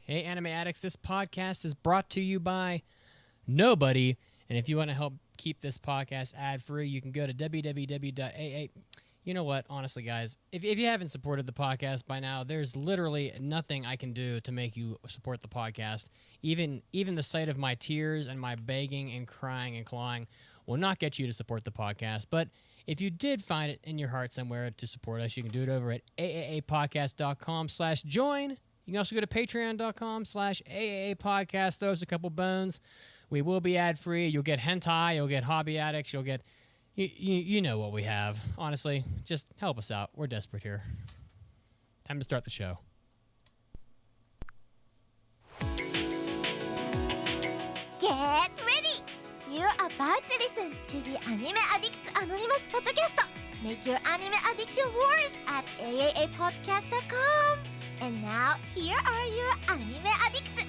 Hey, Anime Addicts, this podcast is brought to you by nobody. And if you want to help keep this podcast ad-free, you can go to www.aa. You know what? Honestly, guys, if you haven't supported the podcast by now, there's literally nothing I can do to make you support the podcast. Even the sight of my tears and my begging and crying and clawing will not get you to support the podcast. But if you did find it in your heart somewhere to support us, you can do it over at aapodcast.com/join. You can also go to patreon.com/AAApodcast. Throw us a couple bones. We will be ad-free. You'll get hentai. You'll get hobby addicts. You'll get... You know what we have. Honestly, just help us out. We're desperate here. Time to start the show. Get ready! You're about to listen to the Anime Addicts Anonymous podcast. Make your anime addiction worse at aapodcast.com. And now, here are your anime addicts.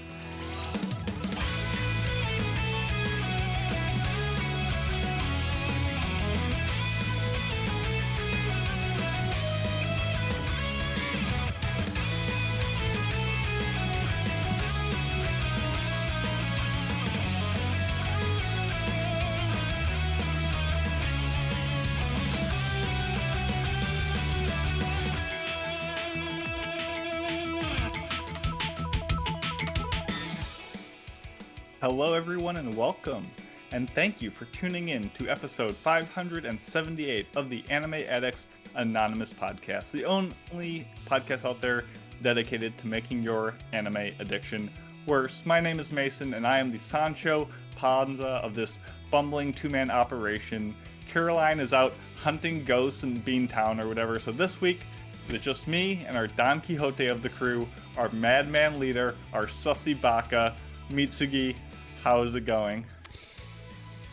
Hello everyone and welcome, and thank you for tuning in to episode 578 of the Anime Addicts Anonymous podcast, the only podcast out there dedicated to making your anime addiction worse. My name is Mason, and I am the Sancho Panza of this bumbling two-man operation. Caroline is out hunting ghosts in Beantown or whatever, so this week it's just me and our Don Quixote of the crew, our madman leader, our sussy baka, Mitsugi. How's it going?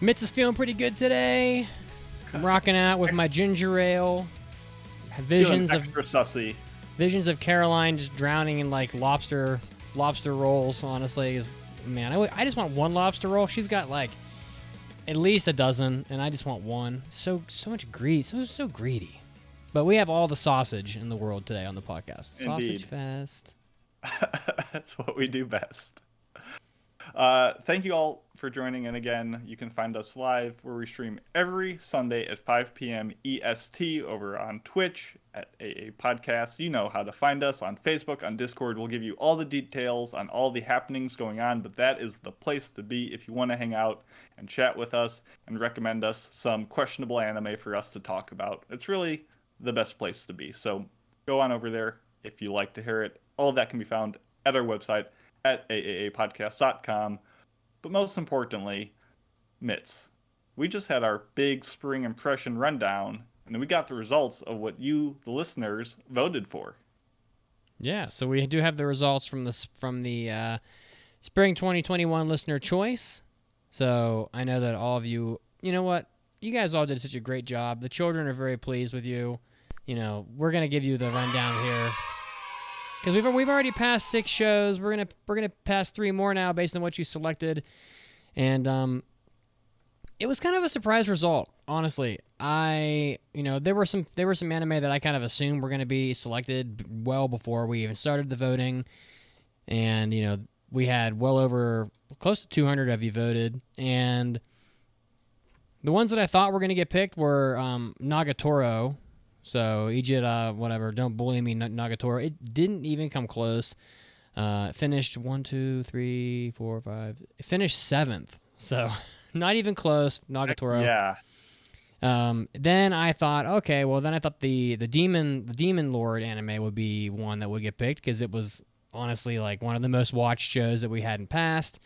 Mitz is feeling pretty good today. I'm rocking out with my ginger ale. Visions Feeling extra sussy. Visions of Caroline just drowning in like lobster rolls. Honestly, man, I just want one lobster roll. She's got like at least a dozen, and I just want one. So much greed, so greedy. But we have all the sausage in the world today on the podcast. Indeed. Sausage fest. That's what we do best. Thank you all for joining in again. You can find us live where we stream every Sunday at 5 p.m. EST over on Twitch at AA Podcast. You know how to find us on Facebook, on Discord. We'll give you all the details on all the happenings going on, but that is the place to be if you want to hang out and chat with us and recommend us some questionable anime for us to talk about. It's really the best place to be. So go on over there if you like to hear it. All of that can be found at our website at aapodcast.com. But most importantly, Mitz, we just had our big spring impression rundown, and we got the results of what you, the listeners, voted for. Yeah, so we do have the results from the spring 2021 listener choice. So I know that all of you, you know what? You guys all did such a great job. The children are very pleased with you. You know, we're going to give you the rundown here. Because we've already passed 6 shows. We're gonna pass 3 more now based on what you selected, and it was kind of a surprise result. Honestly, there were some anime that I kind of assumed were gonna be selected well before we even started the voting, and we had well over close to 200 of you voted, and the ones that I thought were gonna get picked were Nagatoro. So, Ijita, whatever, don't bully me, Nagatoro. It didn't even come close. Finished 1, 2, 3, 4, 5. It finished 7th. So, not even close, Nagatoro. Yeah. Then I thought, okay, well, then I thought the Demon Lord anime would be one that would get picked because it was honestly like one of the most watched shows that we hadn't passed.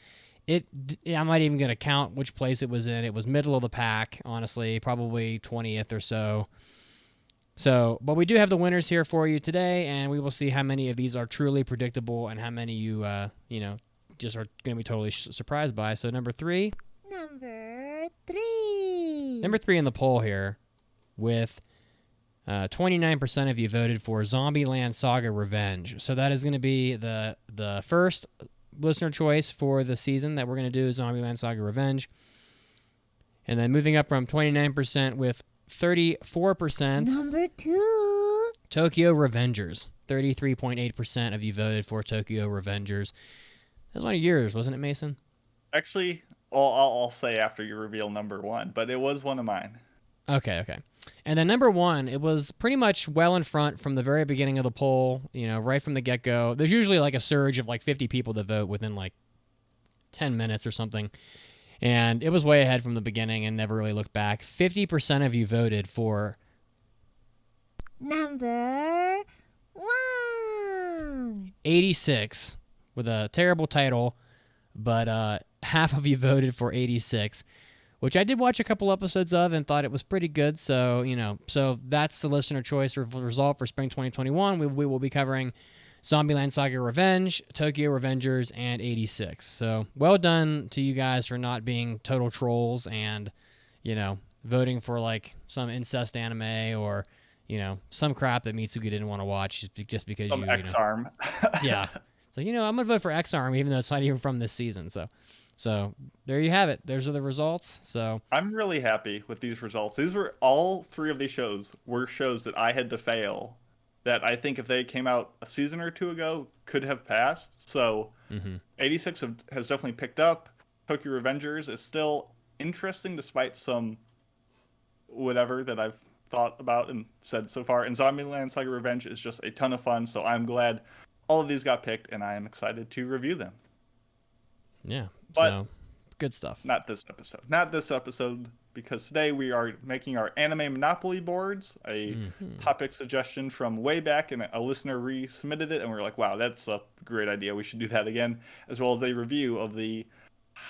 I'm not even going to count which place it was in. It was middle of the pack, honestly, probably 20th or so. So, but we do have the winners here for you today, and we will see how many of these are truly predictable and how many you just are going to be totally surprised by. So, number 3 in the poll here, with 29% of you voted for Zombieland Saga Revenge. So that is going to be the first listener choice for the season that we're going to do, Zombieland Saga Revenge. And then moving up from 29% with 34%. Number 2. Tokyo Revengers. 33.8% of you voted for Tokyo Revengers. That was one of yours, wasn't it, Mason? Actually, I'll say after you reveal number one, but it was one of mine. Okay. And then number one, it was pretty much well in front from the very beginning of the poll, right from the get-go. There's usually like a surge of like 50 people that vote within like 10 minutes or something. And it was way ahead from the beginning and never really looked back. 50% of you voted for Number 1. 86 with a terrible title, but half of you voted for 86, which I did watch a couple episodes of and thought it was pretty good. So, so that's the listener choice result for spring 2021. We will be covering Zombieland Saga Revenge, Tokyo Revengers, and 86. So well done to you guys for not being total trolls and, voting for like some incest anime or, some crap that Mitsugi didn't want to watch just because Some X-Arm. Yeah. So, I'm going to vote for X-Arm even though it's not even from this season. So there you have it. Those are the results. So I'm really happy with these results. These were all three of these shows were shows that I had to fail that I think if they came out a season or two ago could have passed. So 86 has definitely picked up. Tokyo Revengers is still interesting despite some whatever that I've thought about and said so far. And Zombieland Saga Revenge is just a ton of fun. So I'm glad all of these got picked and I am excited to review them. Yeah. But so good stuff. Not this episode, because today we are making our anime Monopoly boards, a topic suggestion from way back, and a listener resubmitted it, and we were like, wow, that's a great idea. We should do that again, as well as a review of the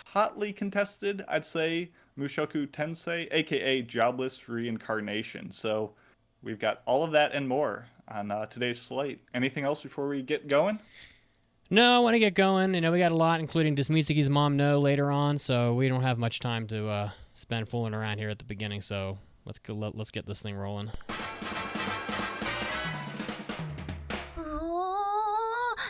hotly contested, I'd say, Mushoku Tensei, aka Jobless Reincarnation. So we've got all of that and more on today's slate. Anything else before we get going? No, I want to get going. We got a lot, including does Mitsugi's mom know later on, so we don't have much time to spend fooling around here at the beginning. So let's get this thing rolling.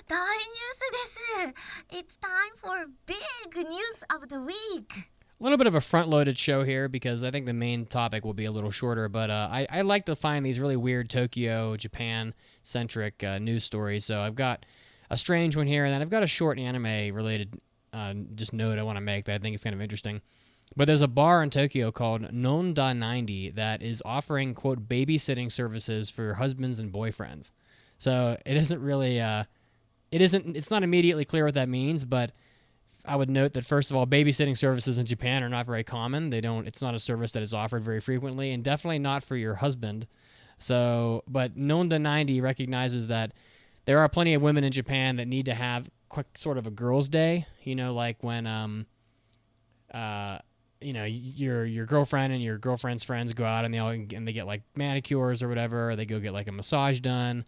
大ニュースです. It's time for big news of the week. A little bit of a front-loaded show here because I think the main topic will be a little shorter, but I like to find these really weird Tokyo, Japan-centric news stories. So I've got a strange one here, and then I've got a short anime-related just note I want to make that I think is kind of interesting. But there's a bar in Tokyo called Nonda 90 that is offering, quote, babysitting services for husbands and boyfriends. So it isn't really, it's not immediately clear what that means, but I would note that, first of all, babysitting services in Japan are not very common. It's not a service that is offered very frequently, and definitely not for your husband. So, but Nonda 90 recognizes that there are plenty of women in Japan that need to have sort of a girls' day, like when, your girlfriend and your girlfriend's friends go out and they get like manicures or whatever, or they go get like a massage done.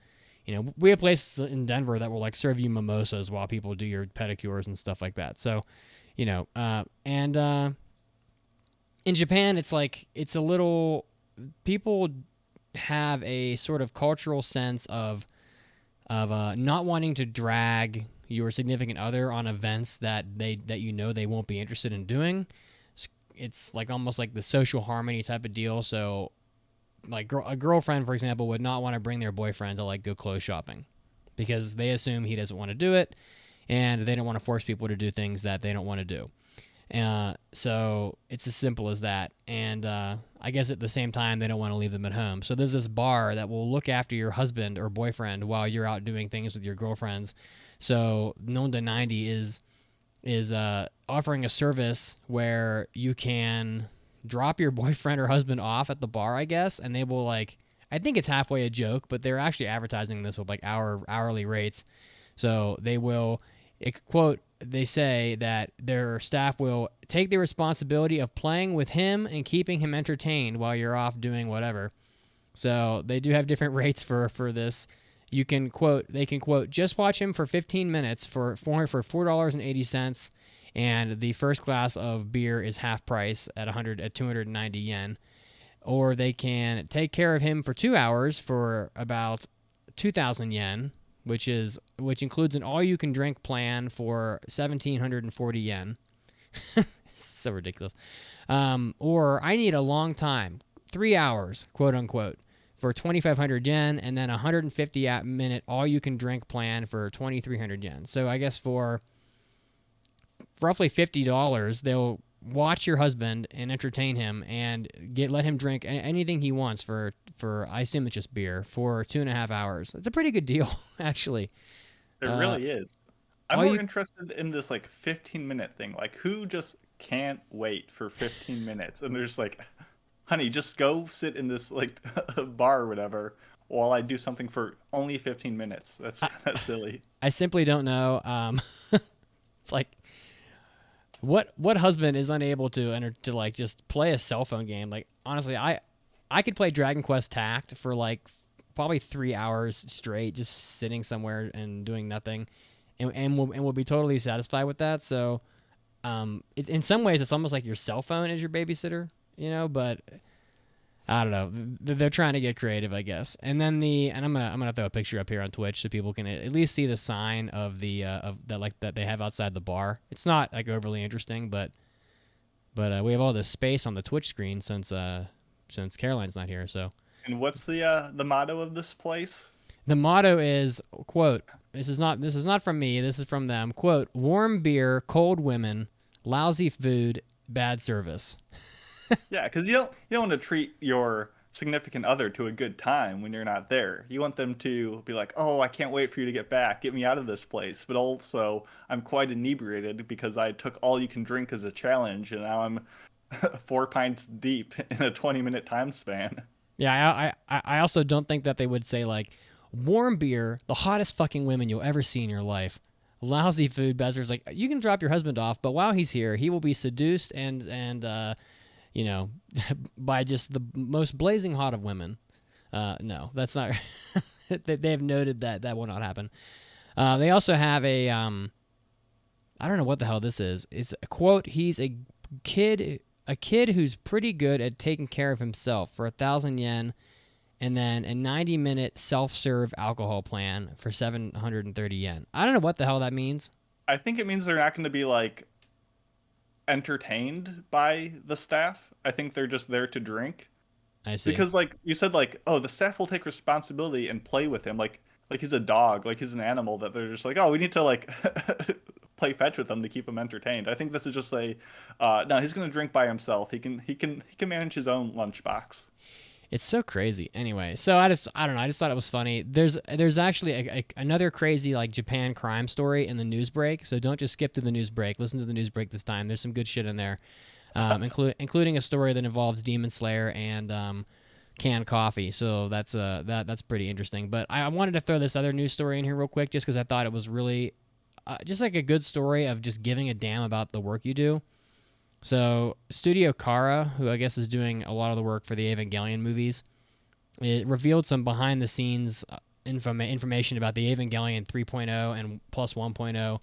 We have places in Denver that will like serve you mimosas while people do your pedicures and stuff like that. So, and in Japan, it's a little, people have a sort of cultural sense of not wanting to drag your significant other on events that they won't be interested in doing. It's like almost like the social harmony type of deal. So, like a girlfriend, for example, would not want to bring their boyfriend to like go clothes shopping because they assume he doesn't want to do it, and they don't want to force people to do things that they don't want to do. So it's as simple as that. And I guess at the same time, they don't want to leave them at home. So there's this bar that will look after your husband or boyfriend while you're out doing things with your girlfriends. So Nonda 90 is offering a service where you can drop your boyfriend or husband off at the bar, I guess, and they will I think it's halfway a joke, but they're actually advertising this with like hourly rates. So they will, quote, they say that their staff will take the responsibility of playing with him and keeping him entertained while you're off doing whatever. So they do have different rates for this. You can quote, just watch him for 15 minutes for $4.80, and the first glass of beer is half price at 290 yen. Or they can take care of him for 2 hours for about 2,000 yen, which includes an all-you-can-drink plan for 1,740 yen. So ridiculous. Or I need a long time, 3 hours, quote unquote, for 2,500 yen, and then 150 at minute all you can drink plan for 2,300 yen. So I guess for roughly $50, they'll watch your husband and entertain him and let him drink anything he wants for I assume it's just beer for 2.5 hours. It's a pretty good deal, actually. It really is. I'm more interested in this like 15-minute thing. Like, who just can't wait for 15 minutes? And there's like, honey, just go sit in this like bar or whatever while I do something for only 15 minutes. That's kind of silly. I simply don't know. It's like, what husband is unable to enter to like just play a cell phone game? Like, honestly, I could play Dragon Quest Tact for like probably 3 hours straight, just sitting somewhere and doing nothing, and we'll be totally satisfied with that. So, in some ways, it's almost like your cell phone is your babysitter, you know. But I don't know. They're trying to get creative, I guess. And then I'm gonna throw a picture up here on Twitch so people can at least see the sign of the that they have outside the bar. It's not like overly interesting, but we have all this space on the Twitch screen since Caroline's not here. So. And what's the motto of this place? The motto is, quote, this is not from me, this is from them, quote, warm beer, cold women, lousy food, bad service. Yeah, because you don't want to treat your significant other to a good time when you're not there. You want them to be like, oh, I can't wait for you to get back. Get me out of this place. But also, I'm quite inebriated because I took all you can drink as a challenge, and now I'm 4 pints deep in a 20-minute time span. Yeah, I also don't think that they would say, like, warm beer, the hottest fucking women you'll ever see in your life. Lousy food, bad service. Like, you can drop your husband off, but while he's here, he will be seduced and you know, by just the most blazing hot of women. No, that's not. They have noted that will not happen. They also have a I don't know what the hell this is. It's a quote. He's a kid who's pretty good at taking care of himself for 1,000 yen, and then a 90-minute self-serve alcohol plan for 730 yen. I don't know what the hell that means. I think it means they're not going to be like entertained by the staff. I think they're just there to drink. I see. Because like you said, like, oh, the staff will take responsibility and play with him, like he's a dog, like he's an animal that they're just like, oh, we need to like play fetch with him to keep him entertained. I think this is just no, he's gonna drink by himself. He can manage his own lunchbox. It's so crazy. Anyway, so I don't know. I just thought it was funny. There's actually another crazy like Japan crime story in the news break. So don't just skip to the news break. Listen to the news break this time. There's some good shit in there, including a story that involves Demon Slayer and canned coffee. So that's pretty interesting. But I wanted to throw this other news story in here real quick, just because I thought it was really just like a good story of just giving a damn about the work you do. So Studio Kara, who I guess is doing a lot of the work for the Evangelion movies, it revealed some behind-the-scenes information about the Evangelion 3.0 and plus 1.0.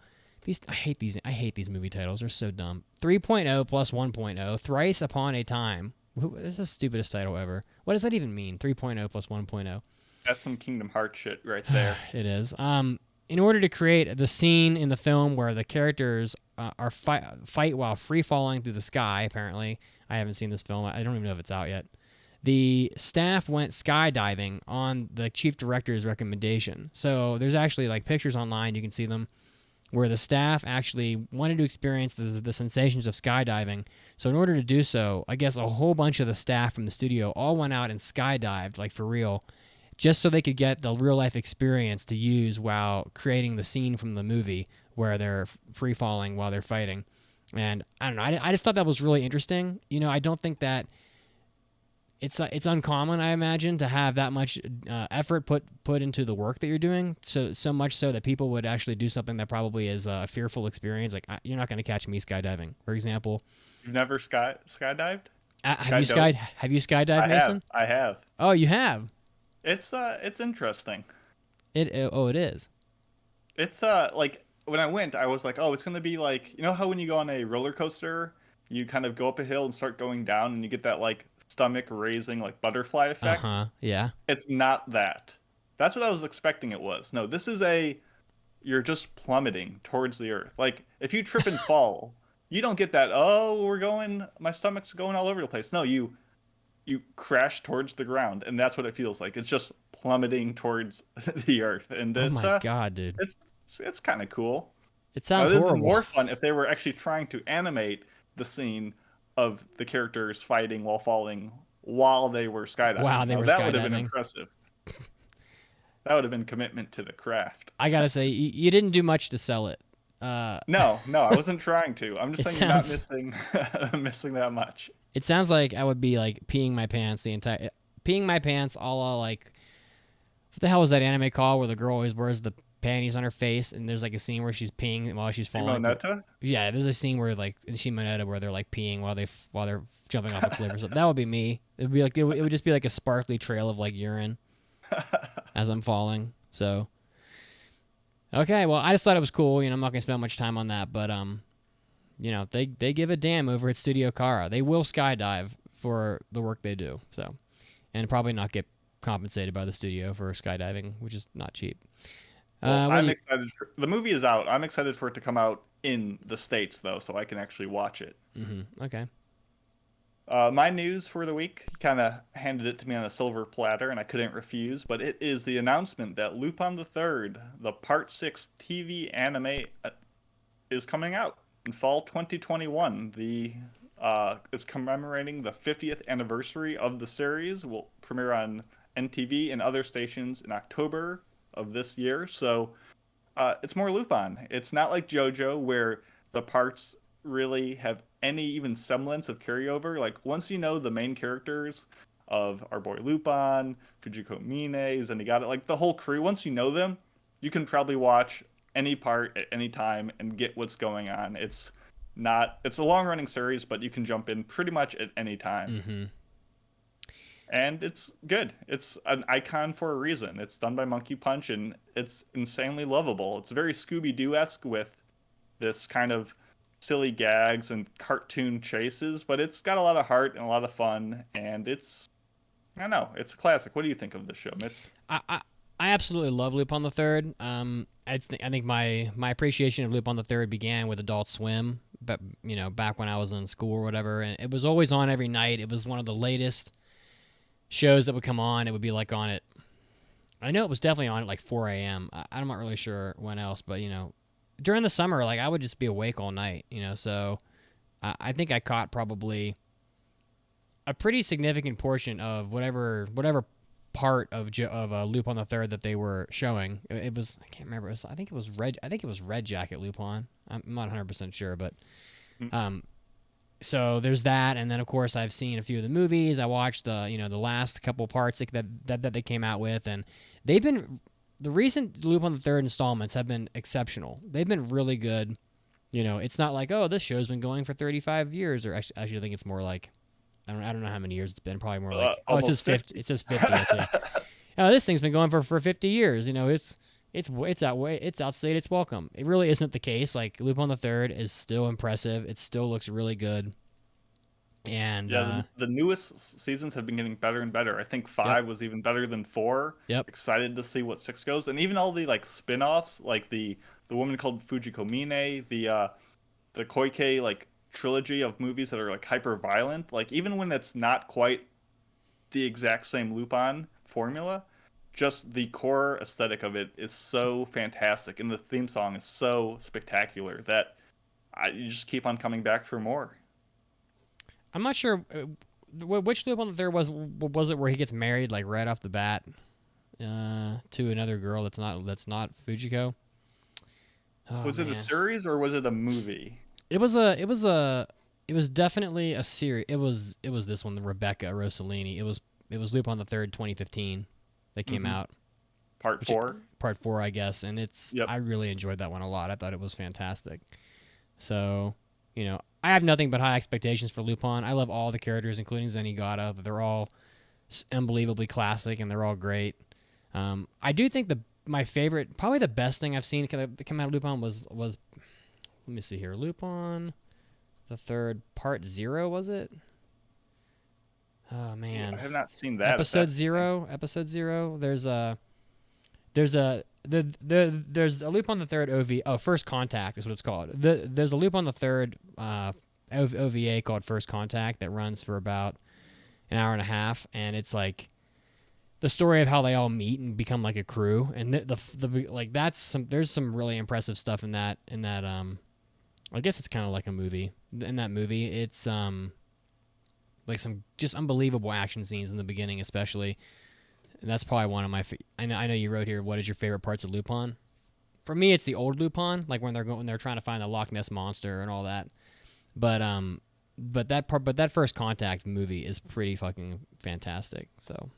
I hate these movie titles. They're so dumb. 3.0 plus 1.0, Thrice Upon a Time. This is the stupidest title ever. What does that even mean? 3.0 plus 1.0. That's some Kingdom Hearts shit right there. It is. In order to create the scene in the film where the characters are fight while free falling through the sky, apparently, I haven't seen this film. I don't even know if it's out yet. The staff went skydiving on the chief director's recommendation. So there's actually like pictures online, you can see them, where the staff actually wanted to experience the sensations of skydiving. So in order to do so, I guess a whole bunch of the staff from the studio all went out and skydived, like for real, just so they could get the real-life experience to use while creating the scene from the movie where they're free-falling while they're fighting. And I don't know, I just thought that was really interesting. You know, I don't think that it's uncommon, I imagine, to have that much effort put into the work that you're doing, so much so that people would actually do something that probably is a fearful experience. Like, you're not going to catch me skydiving, for example. You've never skydived? Have you skydived, Mason? I have. Oh, you have? It's interesting. It is. It's like when I went, I was like, oh, it's gonna be like, you know how when you go on a roller coaster, you kind of go up a hill and start going down, and you get that like stomach raising like butterfly effect. Yeah. It's not that. That's what I was expecting it was. No, this is you're just plummeting towards the earth. Like if you trip and fall, you don't get that. Oh, my stomach's going all over the place. No, you you crash towards the ground, and that's what it feels like. It's just plummeting towards the earth, and Oh my god, dude. it's kind of cool. It Now, sounds it would have been horrible. more fun if they were actually trying to animate the scene of the characters fighting while falling while they were Wow, skydiving. they Now, were that would have been skydiving. impressive. That would have been commitment to the craft. I gotta say, you didn't do much to sell it. No, I wasn't trying to. I'm just it saying you're not sounds missing missing that much. it sounds like I would be like peeing my pants peeing my pants, a la like what the hell was that anime called where the girl always wears the panties on her face and there's like a scene where she's peeing while she's falling. Simonetta? Yeah, there's a scene where like in Shimonetta where they're like peeing while they're jumping off a cliff or something. That would be me. It would just be like a sparkly trail of like urine as I'm falling. So okay, well I just thought it was cool. I'm not gonna spend much time on that, but they give a damn over at Studio Kara. They will skydive for the work they do. So, and probably not get compensated by the studio for skydiving, which is not cheap. Well, I'm excited for the movie is out. I'm excited for it to come out in the States though, so I can actually watch it. Okay. My news for the week kind of handed it to me on a silver platter, and I couldn't refuse. But it is the announcement that Lupin the Third, the Part 6 TV anime, is coming out in fall 2021. It's commemorating the 50th anniversary of the series. Will premiere on NTV and other stations in October of this year. So it's more Lupin. It's not like JoJo where the parts really have any even semblance of carryover. Like once you know the main characters of our boy Lupin, Fujiko Mine, Zenigata, like the whole crew, once you know them, you can probably watch any part at any time and get what's going on. It's a long running series, but you can jump in pretty much at any time. And it's good. It's an icon for a reason. It's done by Monkey Punch, and it's insanely lovable. It's very Scooby-Doo-esque with this kind of silly gags and cartoon chases, but it's got a lot of heart and a lot of fun, and I don't know, it's a classic. What do you think of this show, Mitz? I absolutely love Lupin the Third. I think my appreciation of Lupin the Third began with Adult Swim, but back when I was in school or whatever, and it was always on every night. It was one of the latest shows that would come on. It would be like on it. I know it was definitely on at like 4 a.m. I'm not really sure when else, but during the summer, like I would just be awake all night, so I think I caught probably a pretty significant portion of whatever part of Lupin the Third that they were showing. It was, I can't remember. I think it was Red Jacket Lupin. I'm not 100% sure, but so there's that, and then of course I've seen a few of the movies. I watched the last couple parts that they came out with, and they've been. The recent Lupin the Third installments have been exceptional. They've been really good. It's not like, oh, this show's been going for 35 years, or actually, I think it's more like, I don't know how many years it's been. Probably more like, it says 50. It says 50. I think. Oh, this thing's been going for 50 years. It's outstayed its welcome. It really isn't the case. Like Lupin the Third is still impressive. It still looks really good. And yeah, the newest seasons have been getting better and better. I think 5 was even better than 4. Yep. Excited to see what 6 goes, and even all the like spin-offs, like the woman called Fujiko Mine, the Koike like trilogy of movies that are like hyper violent. Like even when it's not quite the exact same Lupin formula, just the core aesthetic of it is so fantastic, and the theme song is so spectacular that you just keep on coming back for more. I'm not sure which Lupin the Third was it where he gets married like right off the bat to another girl that's not Fujiko. Oh, was it a series or was it a movie? It was definitely a series. It was this one, the Rebecca Rossellini. It was Lupin the Third 2015 that came out. Part 4? Part 4, I guess, and I really enjoyed that one a lot. I thought it was fantastic. So, I have nothing but high expectations for Lupin. I love all the characters, including Zenigata. They're all unbelievably classic, and they're all great. I do think my favorite, probably the best thing I've seen that came out of Lupin was let me see here, Lupin the Third Part 0, was it? Oh man, I have not seen that. Episode 0. There's a Lupin the Third OVA. Oh, First Contact is what it's called. There's a Lupin the Third OVA called First Contact that runs for about an hour and a half, and it's like the story of how they all meet and become like a crew, and the like there's some really impressive stuff in that I guess it's kind of like a movie. In that movie, it's like some just unbelievable action scenes in the beginning, especially. And that's probably one of my. I know you wrote here. What is your favorite parts of Lupin? For me, it's the old Lupin, like when they're trying to find the Loch Ness monster and all that. But that First Contact movie is pretty fucking fantastic. So.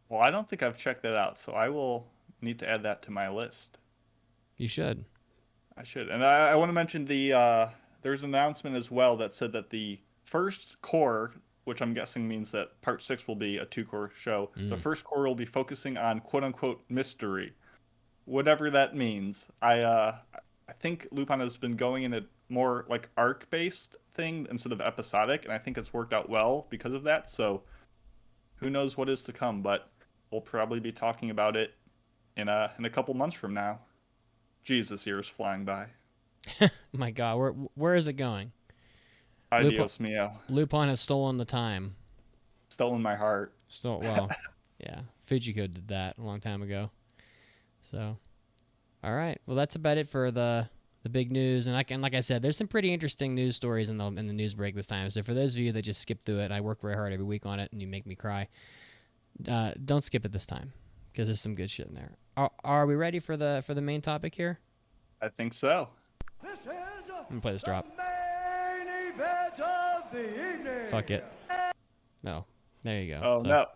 Well, I don't think I've checked that out, so I will need to add that to my list. You should. I should. And I want to mention there's an announcement as well that said that the first core, which I'm guessing means that part 6 will be a 2-core show, the first core will be focusing on quote-unquote mystery. Whatever that means. I think Lupin has been going in a more like arc-based thing instead of episodic, and I think it's worked out well because of that, so who knows what is to come, but we'll probably be talking about it in a couple months from now. Jeez, this year is flying by. My God, where is it going? Adios mio. Lupin has stolen the time. Stolen my heart. Well, yeah. Fujiko did that a long time ago. So, all right. Well, that's about it for the big news. And like I said, there's some pretty interesting news stories in the news break this time. So for those of you that just skip through it, I work very hard every week on it, and you make me cry. Don't skip it this time, because there's some good shit in there. Are we ready for the main topic here? I think so. This is I'm gonna play this drop. main event of the evening. Fuck it. No. There you go. Oh, no.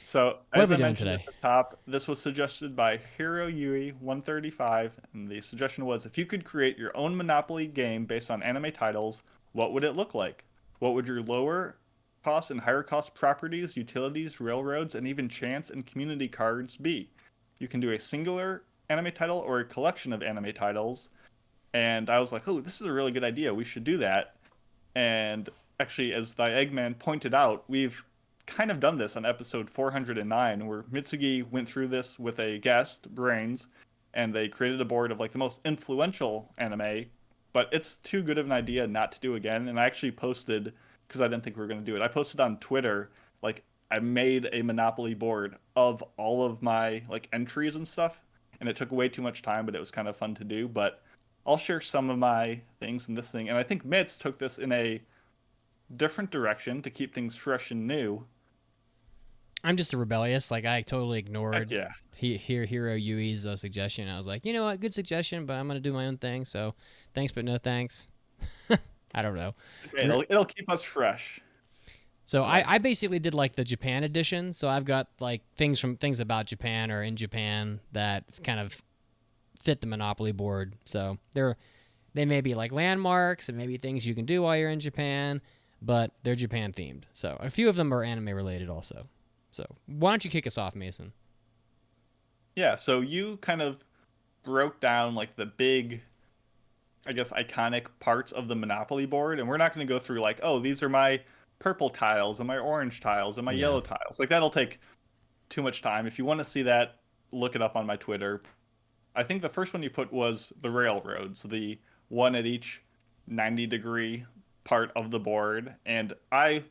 So, What as are we I doing mentioned today? at the top, this was suggested by Hiro Yui 135, and the suggestion was, if you could create your own Monopoly game based on anime titles, what would it look like? What would your lower cost and higher cost properties, utilities, railroads, and even chance and community cards be? You can do a singular anime title or a collection of anime titles. And I was like, oh, this is a really good idea. We should do that. And actually, as the Eggman pointed out, we've kind of done this on episode 409, where Mitsugi went through this with a guest, Brains, and they created a board of like the most influential anime, but it's too good of an idea not to do again. And I actually posted, because I didn't think we were going to do it, I posted on Twitter, like I made a Monopoly board of all of my like entries and stuff, and it took way too much time, but it was kind of fun to do. But I'll share some of my things in this thing, and I think Mitz took this in a different direction to keep things fresh and new. I'm just a rebellious. Like, I totally ignored Yeah. Hiro Yui's suggestion. I was like, you know what, good suggestion, but I'm gonna do my own thing. So, thanks, but no thanks. I don't know. It'll keep us fresh. So I basically did like the Japan edition. So I've got like things about Japan or in Japan that kind of fit the Monopoly board. So they may be like landmarks and maybe things you can do while you're in Japan, but they're Japan themed. So a few of them are anime related also. So why don't you kick us off, Mason? Yeah, so you kind of broke down like the big, I guess, iconic parts of the Monopoly board, and we're not going to go through like, oh, these are my purple tiles and my orange tiles and my yellow tiles. Like, that'll take too much time. If you want to see that, look it up on my Twitter. I think the first one you put was the railroads, the one at each 90-degree part of the board, and I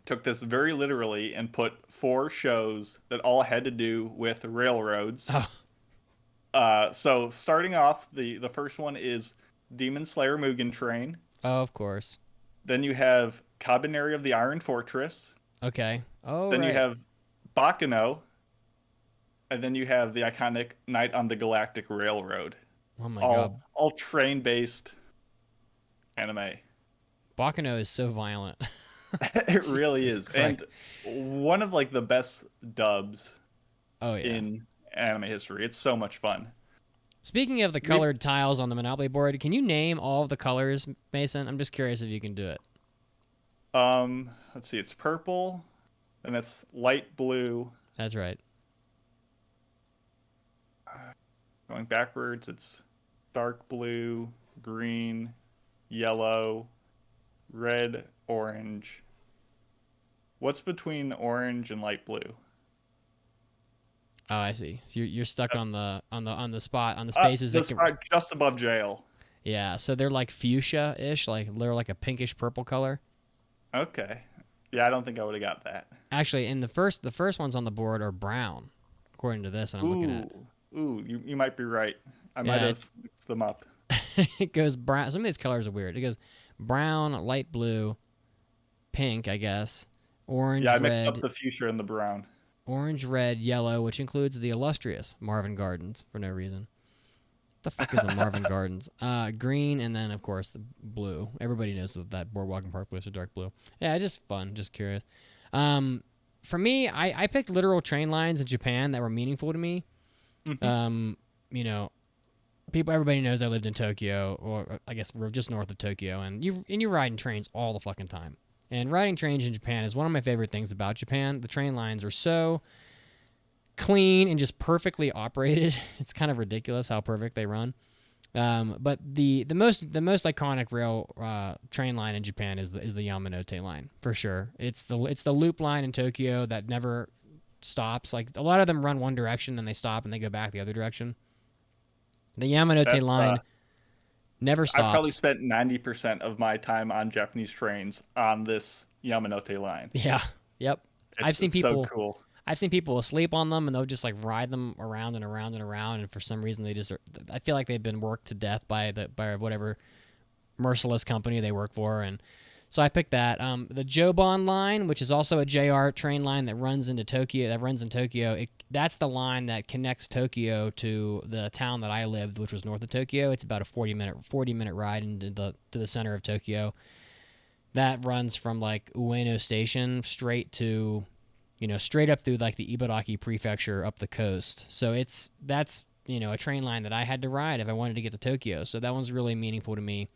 took this very literally and put 4 shows that all had to do with railroads. Oh. So starting off, the first one is Demon Slayer Mugen Train. Oh, of course. Then you have Cabaneri of the Iron Fortress. Okay. Oh, Then right. you have Baccano. And then you have the iconic Night on the Galactic Railroad. Oh my god. All train-based anime. Baccano is so violent. It really Jesus is. Christ. And one of like the best dubs Oh yeah. in anime history. It's so much fun. Speaking of the colored tiles on the Monopoly board, can you name all of the colors, Mason? I'm just curious if you can do it. Let's see. It's purple, and it's light blue. That's right. Going backwards, it's dark blue, green, yellow, red, orange. What's between orange and light blue? Oh, I see. So you're stuck on the spot on the spaces. The spot just above jail. Yeah, so they're like fuchsia-ish, like they're like a pinkish purple color. Okay. Yeah, I don't think I would have got that. Actually, in the first ones on the board are brown, according to this, and I'm looking at. You might be right. I might Yeah, have mixed them up. it goes brown. Some of these colors are weird. It goes brown, light blue, pink, I guess, orange, Yeah, I mixed up red, the fuchsia and the brown. orange, red, yellow, which includes the illustrious Marvin Gardens for no reason. The fuck is a Marvin Gardens? Green, and then of course the blue. Everybody knows that Boardwalk and Park Blue is a dark blue. Yeah, it's just fun, just curious. For me, I picked literal train lines in Japan that were meaningful to me. Mhm. You know, everybody knows I lived in Tokyo, or I guess we're just north of Tokyo, and you're riding trains all the fucking time. And riding trains in Japan is one of my favorite things about Japan. The train lines are so clean and just perfectly operated. It's kind of ridiculous how perfect they run. But the most iconic rail train line in Japan is the Yamanote line for sure. It's the loop line in Tokyo that never stops. Like a lot of them run one direction, then they stop and they go back the other direction. The Yamanote line never I've probably stops. spent 90% of my time on Japanese trains on this Yamanote line. Yeah. Yep. I've seen It's people. so cool. I've seen people asleep on them, and they'll just like ride them around and around and around, and for some reason they just I feel like they've been worked to death by whatever merciless company they work for, and so I picked that. The Joban line, which is also a JR train line that runs into Tokyo, that's the line that connects Tokyo to the town that I lived, which was north of Tokyo. It's about a 40-minute ride into the center of Tokyo. That runs from like Ueno Station straight up through like the Ibaraki prefecture up the coast. So that's a train line that I had to ride if I wanted to get to Tokyo. So that one's really meaningful to me.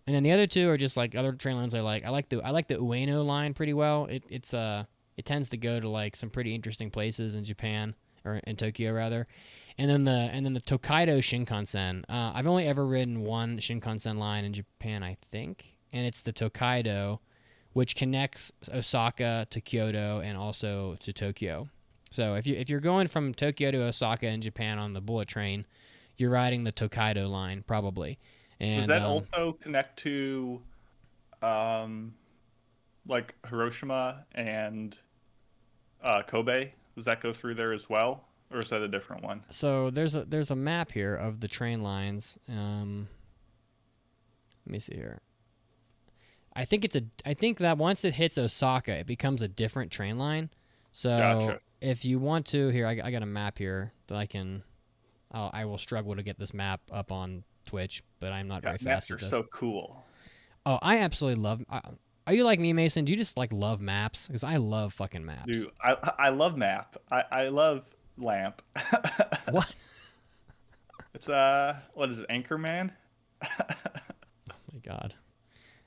And then the other two are just like other train lines I like. I like the Ueno line pretty well. It tends to go to like some pretty interesting places in Japan, or in Tokyo rather. And then the Tokaido Shinkansen. I've only ever ridden one Shinkansen line in Japan, I think, and it's the Tokaido, which connects Osaka to Kyoto and also to Tokyo. So if you're going from Tokyo to Osaka in Japan on the bullet train, you're riding the Tokaido line probably. And Does that also connect to like Hiroshima and Kobe? Does that go through there as well, or is that a different one? so there's a map here of the train lines. Let me see here. I think that once it hits Osaka, it becomes a different train line. So Gotcha. if you want to, here I got a map here that I will struggle to get this map up on Twitch, but I'm not very Maps fast are at this. so cool. Oh, I absolutely love. Are you like me, Mason? Do you just like love maps? Because I love fucking maps. Dude, I love map. I love lamp. What? It's what is it, Anchorman? Oh my god,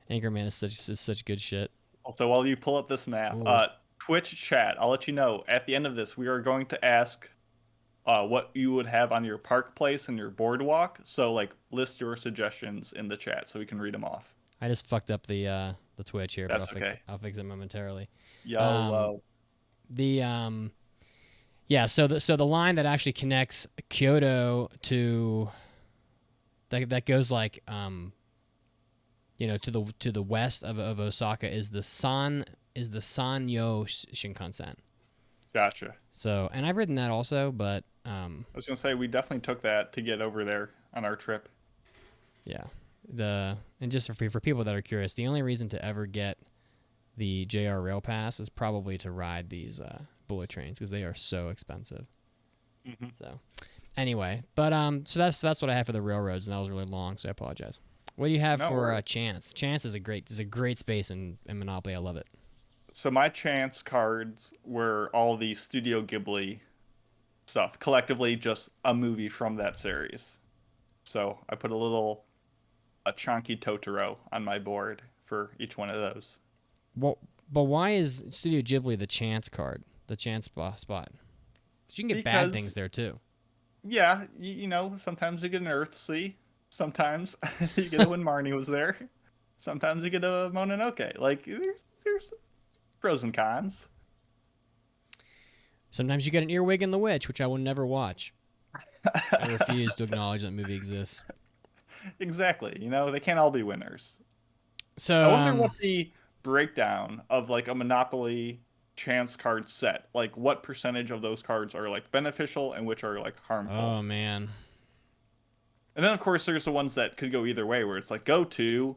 Anchorman is such good shit. Also, while you pull up this map, Ooh. Twitch chat, I'll let you know at the end of this, we are going to ask what you would have on your park place and your boardwalk. So, like, list your suggestions in the chat so we can read them off. I just fucked up the Twitch here, but That's okay. I'll fix it momentarily. YOLO. So the line that actually connects Kyoto to that goes like to the west of Osaka is the Sanyo Shinkansen. Gotcha. So, and I've ridden that also, but I was gonna say we definitely took that to get over there on our trip. yeah. And just for people that are curious, the only reason to ever get the JR Rail Pass is probably to ride these bullet trains because they are so expensive. Mhm. So, anyway, but so that's what I have for the railroads, and that was really long, so I apologize. What do you have No for worries. Chance? Chance is a great space in Monopoly. I love it. So my chance cards were all the Studio Ghibli stuff, collectively just a movie from that series. So I put a chunky Totoro on my board for each one of those. Well, but why is Studio Ghibli the Chance card, the Chance spot? 'Cause you can get bad Because- things there too. Yeah, you know, sometimes you get an Earthsea, sometimes you get it when Marnie was there, sometimes you get a Mononoke. Like there's pros and cons. Sometimes you get an Earwig and the Witch, which I will never watch. I refuse to acknowledge that movie exists. Exactly. You know, they can't all be winners. So I wonder what the breakdown of like a Monopoly chance card set. Like what percentage of those cards are like beneficial and which are like harmful. Oh man. And then of course there's the ones that could go either way, where it's like go to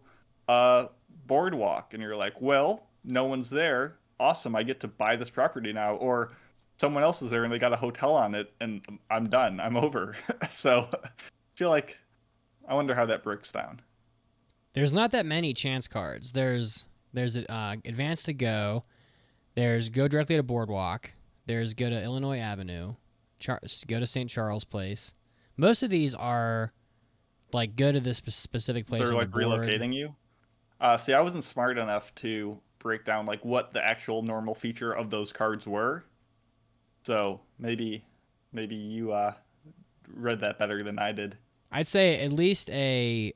boardwalk, and you're like, well, no one's there. Awesome, I get to buy this property now. Or someone else is there and they got a hotel on it, and I'm done. I'm over. So I feel like I wonder how that breaks down. There's not that many chance cards. There's Advance to Go. There's Go Directly to Boardwalk. There's Go to Illinois Avenue. Go to St. Charles Place. Most of these are like go to this specific place. They're on like the board. relocating you. See, I wasn't smart enough to break down like what the actual normal feature of those cards were. So maybe you read that better than I did. I'd say at least a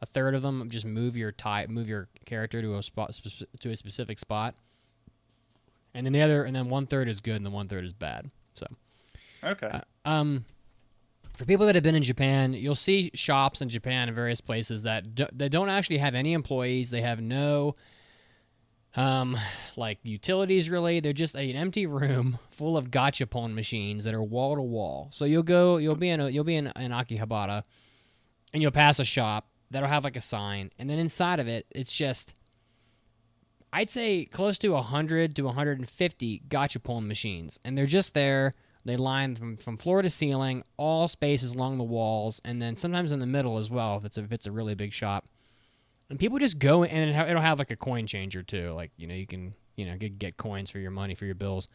third of them just move your character to a specific spot, and then 1/3 is good and then 1/3 is bad. So Okay. For people that have been in Japan, you'll see shops in Japan in various places that don't actually have any employees. They have no like utilities really. They're just an empty room full of gachapon machines that are wall to wall. So you'll be in Akihabara, and you'll pass a shop that'll have like a sign, and then inside of it, it's just, I'd say close to 100 to 150 gachapon machines, and they're just there. They line from floor to ceiling, all spaces along the walls, and then sometimes in the middle as well if it's a really big shop. And people just go, and it'll have like a coin changer too. Like, you can get coins for your money, for your bills.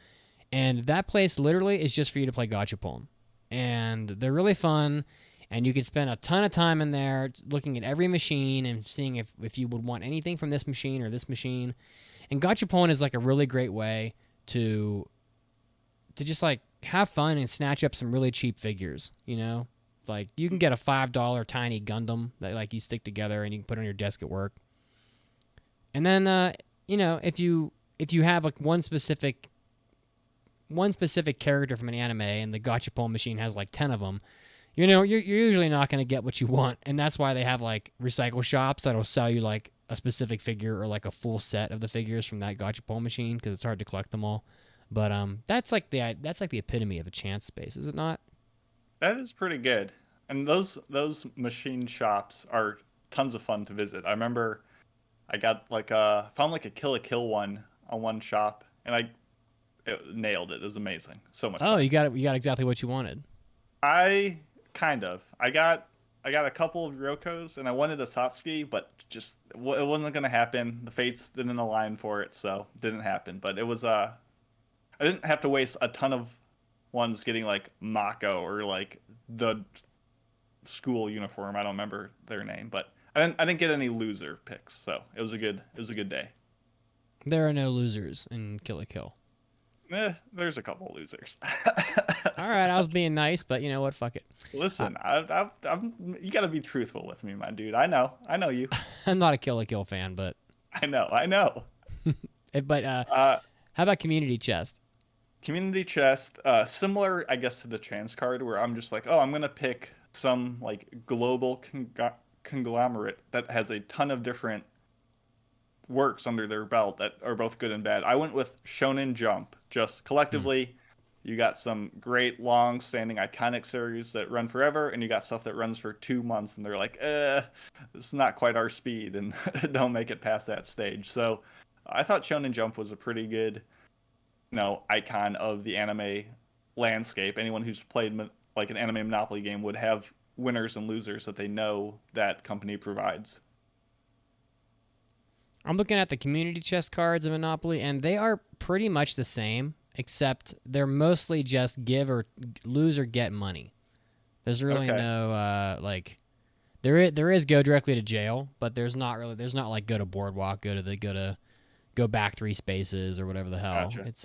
And that place literally is just for you to play gachapon. And they're really fun, and you can spend a ton of time in there looking at every machine and seeing if you would want anything from this machine or this machine. And gachapon is like a really great way to just like have fun and snatch up some really cheap figures, Like you can get a $5 tiny Gundam that like you stick together and you can put on your desk at work. And then if you have like one specific character from an anime and the gachapon machine has like 10 of them, you're usually not going to get what you want. And that's why they have like recycle shops that'll sell you like a specific figure or like a full set of the figures from that gachapon machine, because it's hard to collect them all. But that's like the epitome of a chance space, is it not? That is pretty good. And those machine shops are tons of fun to visit. I remember I got found like a Kill la Kill one on one shop, and it nailed it. It was amazing. So much fun. You got exactly what you wanted. I got a couple of Ryokos, and I wanted a Satsuki, but just it wasn't going to happen. The fates didn't align for it, so it didn't happen. But it was I didn't have to waste a ton of ones getting like Mako or like the school uniform. I don't remember their name, but I didn't get any loser picks, so it was a good day. There are no losers in Kill la Kill. There's a couple of losers. All right, I was being nice, but you know what? Fuck it. Listen, you got to be truthful with me, my dude. I know you. I'm not a Kill la Kill fan, but I know. But how about Community Chest? Community Chest, similar, I guess, to the chance card, where I'm just like, oh, I'm gonna pick some like global conglomerate that has a ton of different works under their belt that are both good and bad. I went with Shonen Jump. Just collectively, you got some great long-standing iconic series that run forever, and you got stuff that runs for 2 months, and they're like, it's not quite our speed, and don't make it past that stage. So I thought Shonen Jump was a pretty good icon of the anime landscape. Anyone who's played like an anime Monopoly game would have winners and losers that they know that company provides. I'm looking at the Community Chest cards of Monopoly, and they are pretty much the same, except they're mostly just give or lose or get money. There's really no there is go directly to jail, but there's not like go to Boardwalk, go back 3 spaces or whatever the hell. Gotcha. It's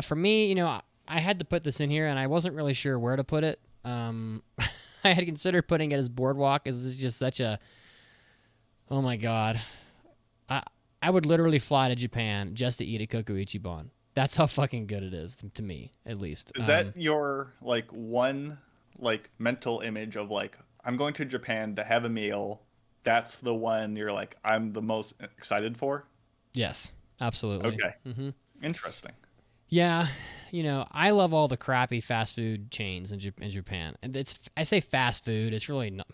for me, I had to put this in here, and I wasn't really sure where to put it. I had considered putting it as Boardwalk, as this is just such a, oh my god, I would literally fly to Japan just to eat a Koku Ichiban. That's how fucking good it is to me, at least. Is that your one mental image of like, I'm going to Japan to have a meal that's the one you're like, I'm the most excited for? Yes, absolutely. Okay. Hmm. Interesting. Yeah, I love all the crappy fast food chains in Japan, and I say fast food. It's really not,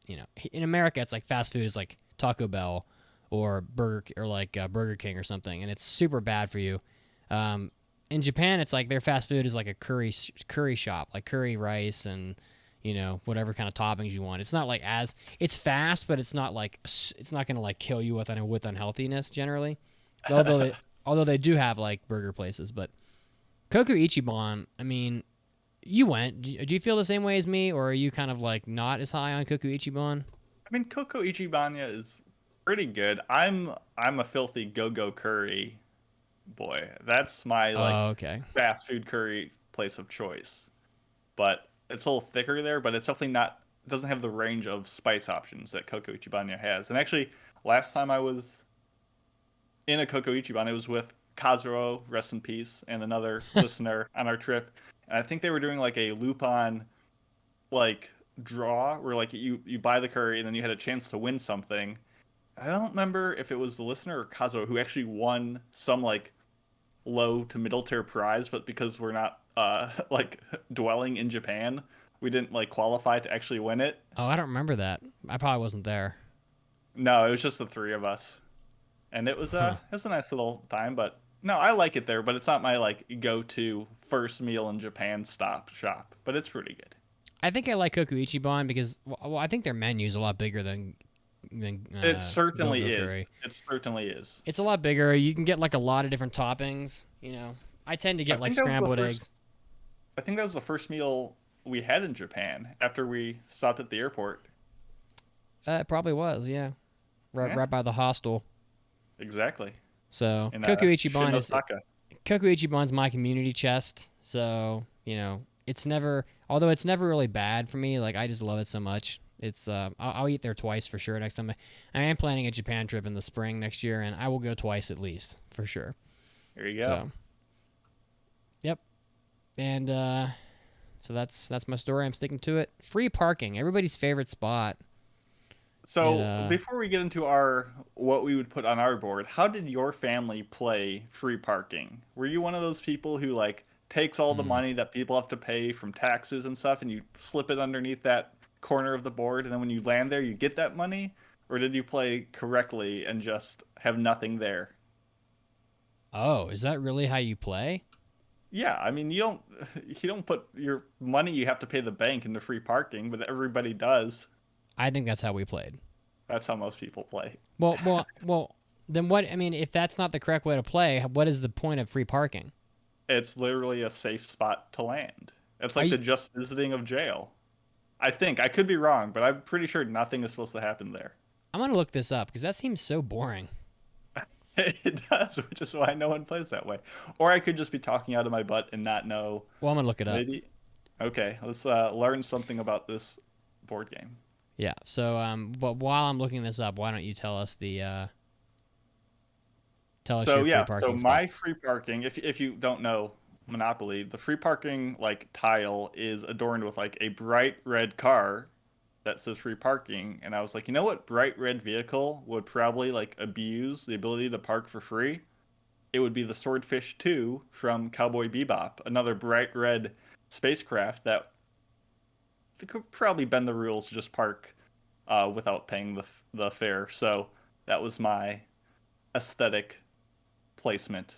in America, it's like fast food is like Taco Bell or Burger King or something, and it's super bad for you. In Japan, it's like their fast food is like a curry shop, like curry rice and whatever kind of toppings you want. It's not like it's fast, but it's not gonna like kill you with unhealthiness generally. Although they do have like burger places, but Koku Ichiban, I mean, you went. Do you feel the same way as me, or are you kind of like not as high on Koku Ichiban? I mean, Coco Ichibanya is pretty good. I'm a filthy go-go curry boy. That's my Oh, like okay. fast food curry place of choice. But it's a little thicker there, but it's definitely not doesn't have the range of spice options that Coco Ichibanya has. And actually, last time I was in a Coco Ichiban, it was with Kazuo, rest in peace, and another listener on our trip. And I think they were doing like a Lupin like draw where like you buy the curry and then you had a chance to win something. I don't remember if it was the listener or Kazuo who actually won some like low to middle tier prize, but because we're not like dwelling in Japan, we didn't like qualify to actually win it. Oh, I don't remember that. I probably wasn't there. No, it was just the three of us, and Huh. it was a nice little time. But no, I like it there, but it's not my like go to first meal in Japan stop shop. But it's pretty good. I think I like Koku Ichiban because I think their menu is a lot bigger than It certainly Go-Go is. Curry. It certainly is. It's a lot bigger. You can get like a lot of different toppings. I tend to I get like think that was the scrambled first. eggs. I think that was the first meal we had in Japan after we stopped at the airport. It probably was, yeah. Right, Yeah, right by the hostel. exactly. So In Shinosaka. Koku Ichiban's my community chest. So although it's never really bad for me. Like I just love it so much. I'll eat there twice for sure. Next time I am planning a Japan trip in the spring next year, and I will go twice at least for sure. There you go. So, yep. And so that's my story. I'm sticking to it. Free parking, everybody's favorite spot. So before we get into our what we would put on our board, how did your family play free parking? Were you one of those people who like takes all the Hmm. money that people have to pay from taxes and stuff and you slip it underneath that corner of the board and then when you land there you get that money? Or did you play correctly and just have nothing there? Oh, is that really how you play? Yeah, I mean you don't put your money you have to pay the bank into free parking, but everybody does. I think that's how we played. That's how most people play. Well. Then what? I mean, if that's not the correct way to play, what is the point of free parking? It's literally a safe spot to land. It's Are like you, the just visiting of jail. I think. I could be wrong, but I'm pretty sure nothing is supposed to happen there. I'm gonna look this up because that seems so boring. It does, which is why no one plays that way. Or I could just be talking out of my butt and not know. Well, I'm gonna look it up. Maybe. Okay, let's learn something about this board game. Yeah. So, but while I'm looking this up, why don't you tell us So your free yeah, so parking spot? my free parking, if you don't know Monopoly, the free parking like tile is adorned with like a bright red car that says free parking, and I was like, you know what bright red vehicle would probably like abuse the ability to park for free? It would be the Swordfish 2 from Cowboy Bebop, another bright red spacecraft that could probably bend the rules to just park without paying the fare. So that was my aesthetic placement.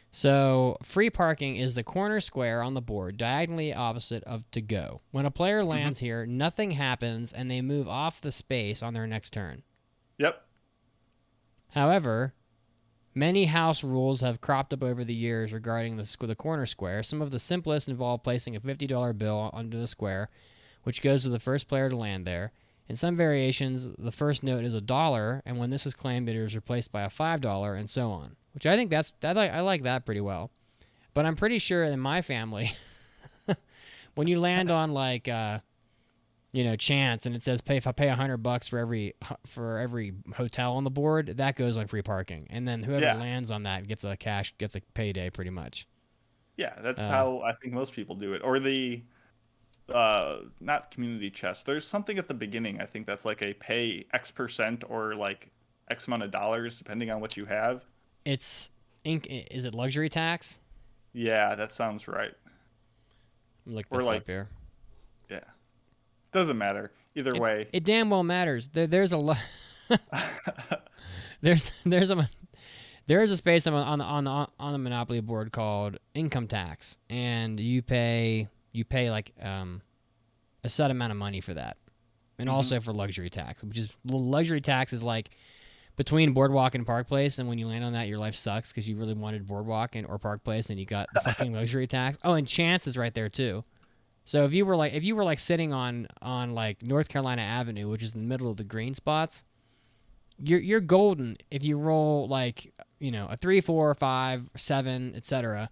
So, free parking is the corner square on the board diagonally opposite of to go. When a player Hmm. lands here, nothing happens and they move off the space on their next turn. Yep. However, many house rules have cropped up over the years regarding the corner square. Some of the simplest involve placing a $50 bill under the square, which goes to the first player to land there. In some variations, the first note is $1, and when this is claimed, it is replaced by a $5, and so on. Which I think I like that pretty well. But I'm pretty sure in my family, when you land on like chance and it says if I pay $100 for every hotel on the board, that goes on free parking, and then whoever Yeah. lands on that gets a payday pretty much. Yeah, that's Uh, how I think most people do it. Or not community chest. There's something at the beginning. I think that's like a pay X% or like X amount of dollars depending on what you have. It's is it luxury tax? Yeah, that sounds right. Look Or this like, up here. yeah, doesn't matter either way. It damn well matters. There's a there's a there is a space on the Monopoly board called income tax, and you pay like a set amount of money for that, and also for luxury tax, which is luxury tax is like between Boardwalk and Park Place, and when you land on that, your life sucks because you really wanted Boardwalk or Park Place, and you got the fucking luxury tax. Oh, and Chance is right there too. So if you were like sitting on like North Carolina Avenue, which is in the middle of the green spots, you're golden if you roll like, you know, a 3, 4, 5, 7, etc.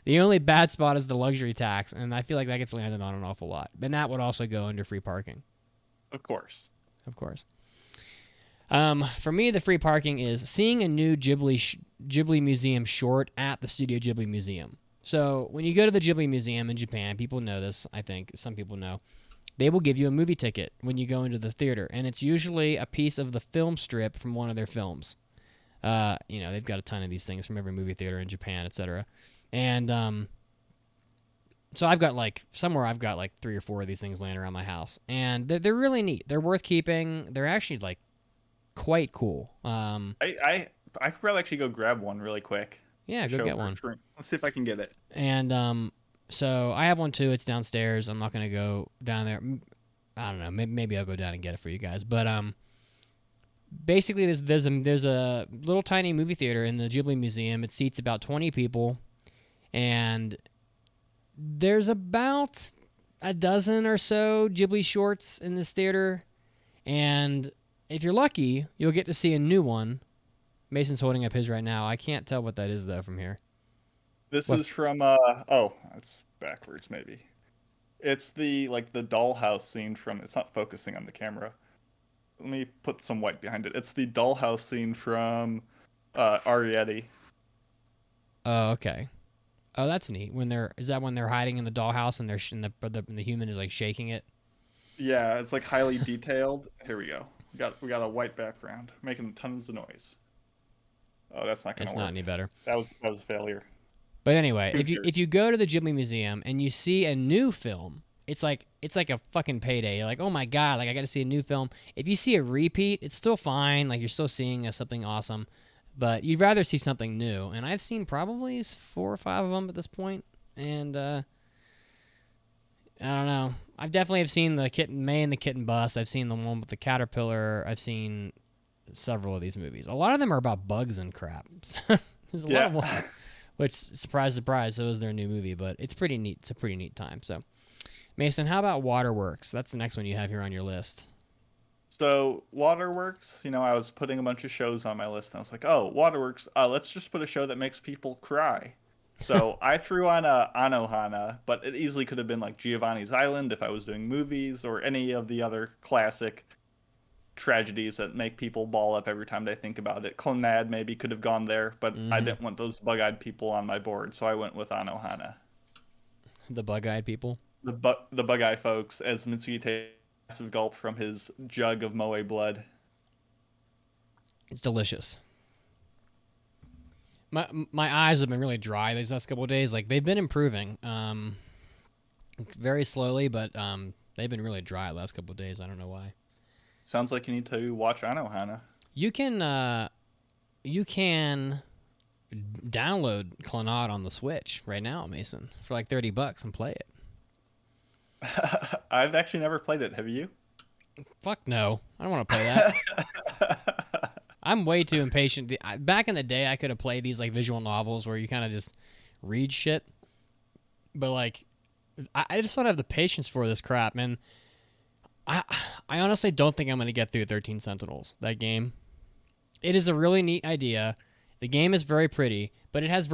The only bad spot is the luxury tax, and I feel like that gets landed on an awful lot. And that would also go under free parking. Of course. Of course. For me, the free parking is seeing a new Ghibli Museum short at the Studio Ghibli Museum. So when you go to the Ghibli Museum in Japan, people know this, I think. Some people know. They will give you a movie ticket when you go into the theater, and it's usually a piece of the film strip from one of their films. You know, they've got a ton of these things from every movie theater in Japan, etc. And so I've got like 3 or 4 of these things laying around my house, and they're really neat. They're worth keeping. They're actually like quite cool. I could probably actually go grab one really quick. Yeah, go get one. Let's see if I can get it. And so I have one too. It's downstairs. I'm not gonna go down there. I don't know. Maybe I'll go down and get it for you guys. But basically, there's a little tiny movie theater in the Ghibli Museum. It seats about 20 people, and there's about a dozen or so Ghibli shorts in this theater. And if you're lucky, you'll get to see a new one. Mason's holding up his right now. I can't tell what that is though from here. This What? is from oh, it's backwards maybe. It's the dollhouse scene from, it's not focusing on the camera. Let me put some white behind it. It's the dollhouse scene from Arrietty. Oh, okay. Oh, that's neat. When they're hiding in the dollhouse and the human is like shaking it? Yeah, it's like highly detailed. Here we go. We got a white background making tons of noise. Oh, that's not gonna It's work. not any better. That was a failure. But anyway, Who if cares? you go to the Ghibli Museum and you see a new film, it's like a fucking payday. You're like, oh my god, like I got to see a new film. If you see a repeat, it's still fine. Like you're still seeing something awesome, but you'd rather see something new. And I've seen probably 4 or 5 of them at this point, and I don't know. I've definitely seen the Kitten May and the Kitten Bus. I've seen the one with the caterpillar. I've seen several of these movies. A lot of them are about bugs and crap. There's a lot of them, which, surprise, surprise, so is their new movie, but it's pretty neat. It's a pretty neat time. So, Mason, how about Waterworks? That's the next one you have here on your list. So Waterworks, you know, I was putting a bunch of shows on my list, and I was like, oh, Waterworks, let's just put a show that makes people cry. So I threw on Anohana, but it easily could have been like Giovanni's Island if I was doing movies, or any of the other classic tragedies that make people ball up every time they think about it. Clannad maybe could have gone there, but I didn't want those bug-eyed people on my board, so I went with Anohana. The bug-eyed people? The bug-eye folks, as Mitsugi takes a massive gulp from his jug of moe blood. It's delicious. My eyes have been really dry these last couple of days. Like, they've been improving. Very slowly, but they've been really dry the last couple of days. I don't know why. Sounds like you need to watch Anohana. You can download Clannad on the Switch right now, Mason, for like $30 and play it. I've actually never played it. Have you? Fuck no. I don't want to play that. I'm way too impatient. Back in the day, I could have played these like visual novels where you kind of just read shit. But like, I just don't have the patience for this crap, man. I honestly don't think I'm going to get through 13 Sentinels, that game. It is a really neat idea. The game is very pretty, but it has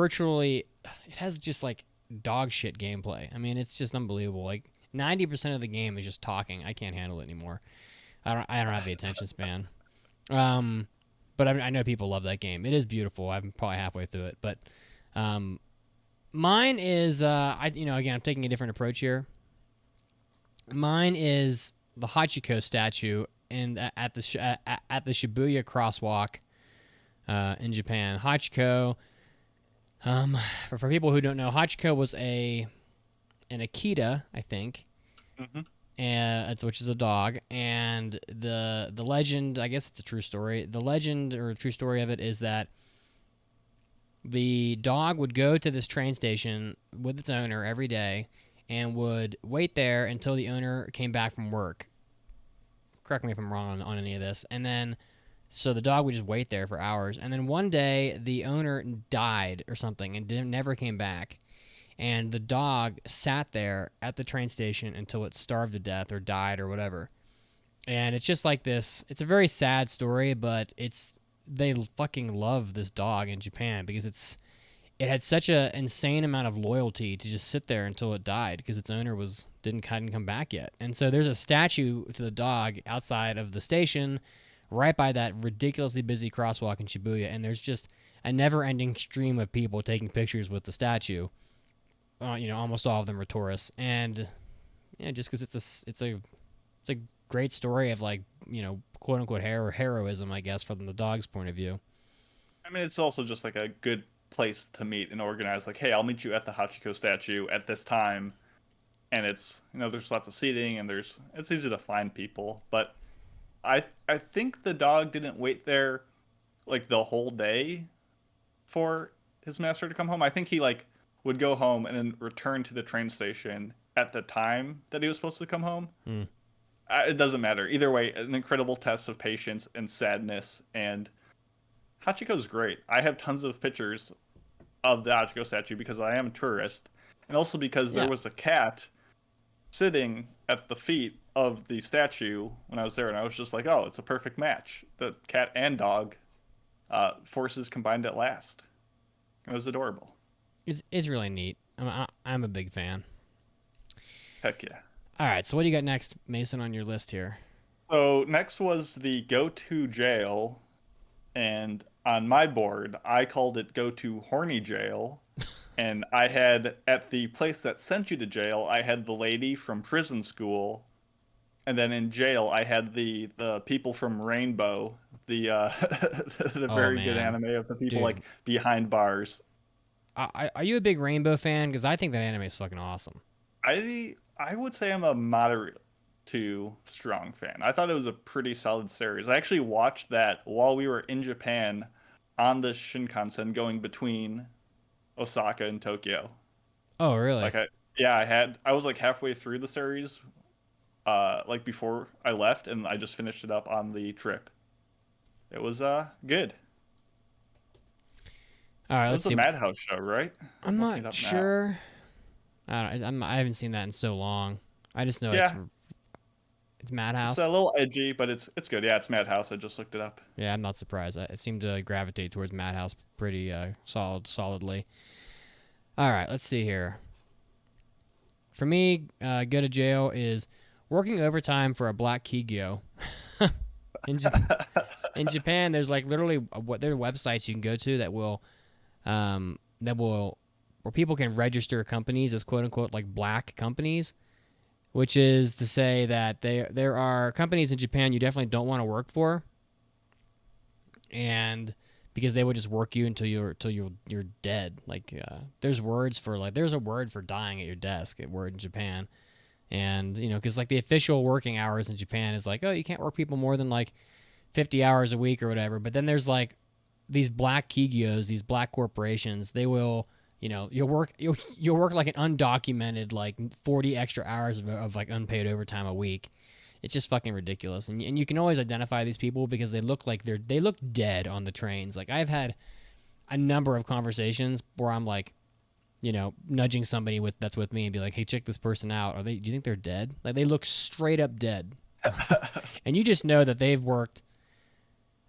just like dog shit gameplay. I mean, it's just unbelievable. Like 90% of the game is just talking. I can't handle it anymore. I don't have the attention span. But I know people love that game. It is beautiful. I'm probably halfway through it, but Mine is again, I'm taking a different approach here. Mine is the Hachiko statue at the Shibuya crosswalk in Japan. Hachiko, for people who don't know, Hachiko was an Akita, I think, which is a dog, and the legend, I guess it's a true story. The legend or true story of it is that the dog would go to this train station with its owner every day and would wait there until the owner came back from work. Correct me if I'm wrong on any of this. And then, so the dog would just wait there for hours. And then one day, the owner died or something and never came back. And the dog sat there at the train station until it starved to death or died or whatever. And it's just like this. It's a very sad story, but they fucking love this dog in Japan because it had such an insane amount of loyalty to just sit there until it died because its owner hadn't come back yet. And so there's a statue to the dog outside of the station right by that ridiculously busy crosswalk in Shibuya, and there's just a never-ending stream of people taking pictures with the statue. Almost all of them are tourists, and just because it's a great story of quote unquote heroism, I guess, from the dog's point of view. I mean, it's also just like a good place to meet and organize. Like, hey, I'll meet you at the Hachiko statue at this time, and it's there's lots of seating and it's easy to find people. But I think the dog didn't wait there like the whole day for his master to come home. I think he would go home and then return to the train station at the time that he was supposed to come home. It doesn't matter. Either way, an incredible test of patience and sadness. And Hachiko's great. I have tons of pictures of the Hachiko statue because I am a tourist. And also because there was a cat sitting at the feet of the statue when I was there. And I was just like, oh, it's a perfect match. The cat and dog forces combined at last. It was adorable. It's really neat. I'm a big fan. Heck yeah. All right, so what do you got next, Mason, on your list here? So next was the Go To Jail, and on my board, I called it Go To Horny Jail, and I had, at the place that sent you to jail, I had the lady from prison school, and then in jail, I had the people from Rainbow, the very good anime of the people behind bars. Are you a big Rainbow fan? Because I think that anime is fucking awesome. I would say I'm a moderate to strong fan. I thought it was a pretty solid series. I actually watched that while we were in Japan on the Shinkansen going between Osaka and Tokyo. Oh, really? I was halfway through the series before I left, and I just finished it up on the trip. It was good. All right, let's see. It's a Madhouse show, right? I'm not sure. I haven't seen that in so long. I just know it's Madhouse. It's a little edgy, but it's good. Yeah, it's Madhouse. I just looked it up. Yeah, I'm not surprised. I seem to gravitate towards Madhouse pretty solidly. All right, let's see here. For me, Go To Jail is working overtime for a black Kigyo. In Japan, there's literally there are websites you can go to that will where people can register companies as quote unquote black companies, which is to say that there are companies in Japan you definitely don't want to work for, and because they would just work you until you're dead. There's a word for dying at your desk at word in Japan, and because the official working hours in Japan is you can't work people more than 50 hours a week or whatever. But then there's these black Kigyos, these black corporations. They will. You'll work an undocumented 40 extra hours of unpaid overtime a week. It's just fucking ridiculous. And you can always identify these people because they look they look dead on the trains. I've had a number of conversations where I'm nudging somebody that's with me and be like, hey, check this person out. Do you think they're dead? They look straight up dead. And you just know that they've worked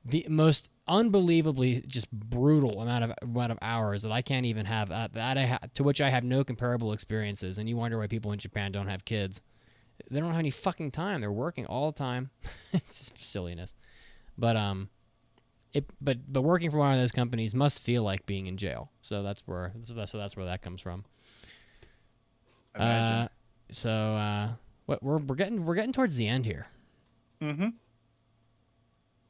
the most unbelievably just brutal amount of hours that I can't even have to which I have no comparable experiences. And you wonder why people in Japan don't have kids. They don't have any fucking time. They're working all the time. It's just silliness. But but working for one of those companies must feel like being in jail. So that's where that comes from. Imagine. What we're getting towards the end here. Mm-hmm.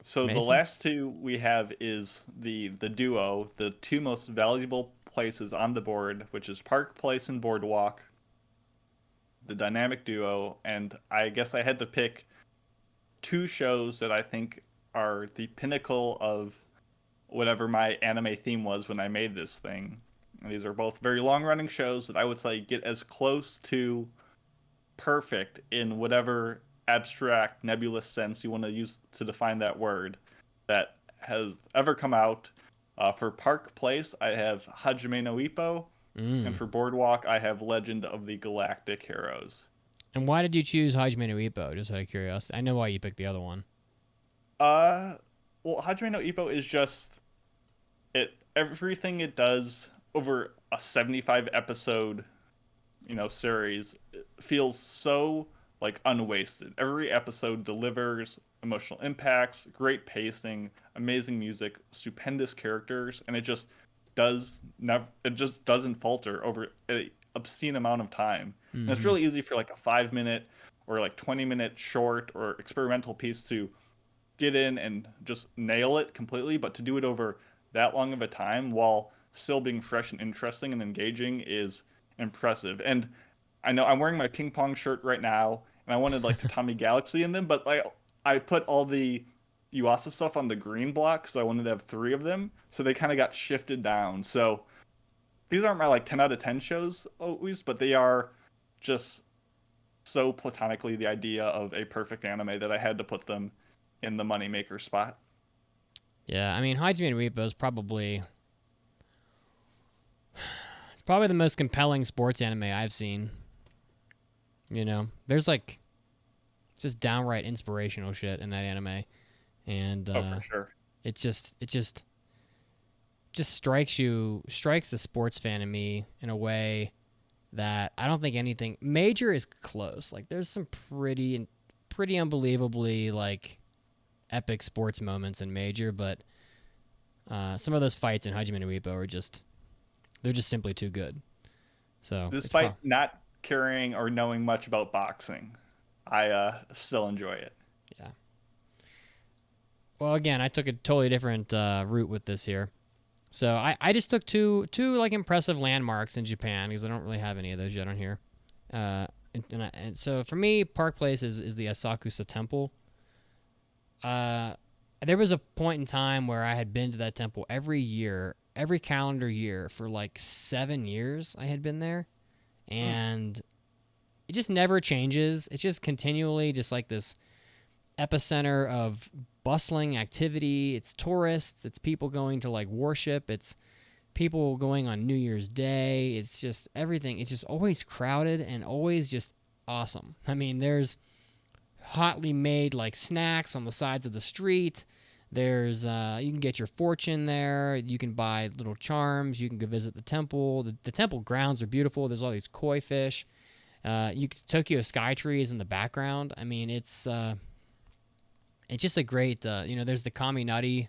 So the Mason? last two we have is the duo, the two most valuable places on the board, which is Park Place and Boardwalk, the dynamic duo, and I guess I had to pick two shows that I think are the pinnacle of whatever my anime theme was when I made this thing. And these are both very long-running shows that I would say get as close to perfect in whatever abstract, nebulous sense you want to use to define that word that has ever come out. For Park Place, I have Hajime no Ippo, and for Boardwalk, I have Legend of the Galactic Heroes. And why did you choose Hajime no Ippo? Just out of curiosity. I know why you picked the other one. Well, Hajime no Ippo is just everything it does over a 75 episode, series feels so like unwasted. Every episode delivers emotional impacts, great pacing, amazing music, stupendous characters, and it just doesn't falter over an obscene amount of time. And it's really easy for like a 5-minute or like 20-minute short or experimental piece to get in and just nail it completely, but to do it over that long of a time while still being fresh and interesting and engaging is impressive. And I know I'm wearing my ping pong shirt right now, and I wanted like Tatami Galaxy in them, but I put all the Yuasa stuff on the green block because I wanted to have 3 of them, so they kind of got shifted down. So these aren't my like 10 out of 10 shows always, but they are just so platonically the idea of a perfect anime that I had to put them in the moneymaker spot. Yeah, I mean, Hajime no Ippo is probably the most compelling sports anime I've seen. There's like just downright inspirational shit in that anime, and For sure. it just strikes the sports fan in me in a way that I don't think anything major is close. Like there's some pretty unbelievably like epic sports moments in major, but some of those fights in Hajime no Ippo are they're just simply too good. So despite not caring or knowing much about boxing, I still enjoy it. Yeah. Well, again, I took a totally different route with this here. So I just took two like impressive landmarks in Japan because I don't really have any of those yet on here. And so for me, Park Place is the Asakusa Temple. There was a point in time where I had been to that temple every calendar year for like 7 years. I had been there, and it just never changes. It's just continually just like this epicenter of bustling activity. It's tourists. It's people going to like worship. It's people going on New Year's Day. It's just everything. It's just always crowded and always just awesome. I mean, there's hotly made like snacks on the sides of the street. There's you can get your fortune there. You can buy little charms. You can go visit the temple. The temple grounds are beautiful. There's all these koi fish. Tokyo Sky Tree is in the background. I mean, it's just a great. There's the Kaminari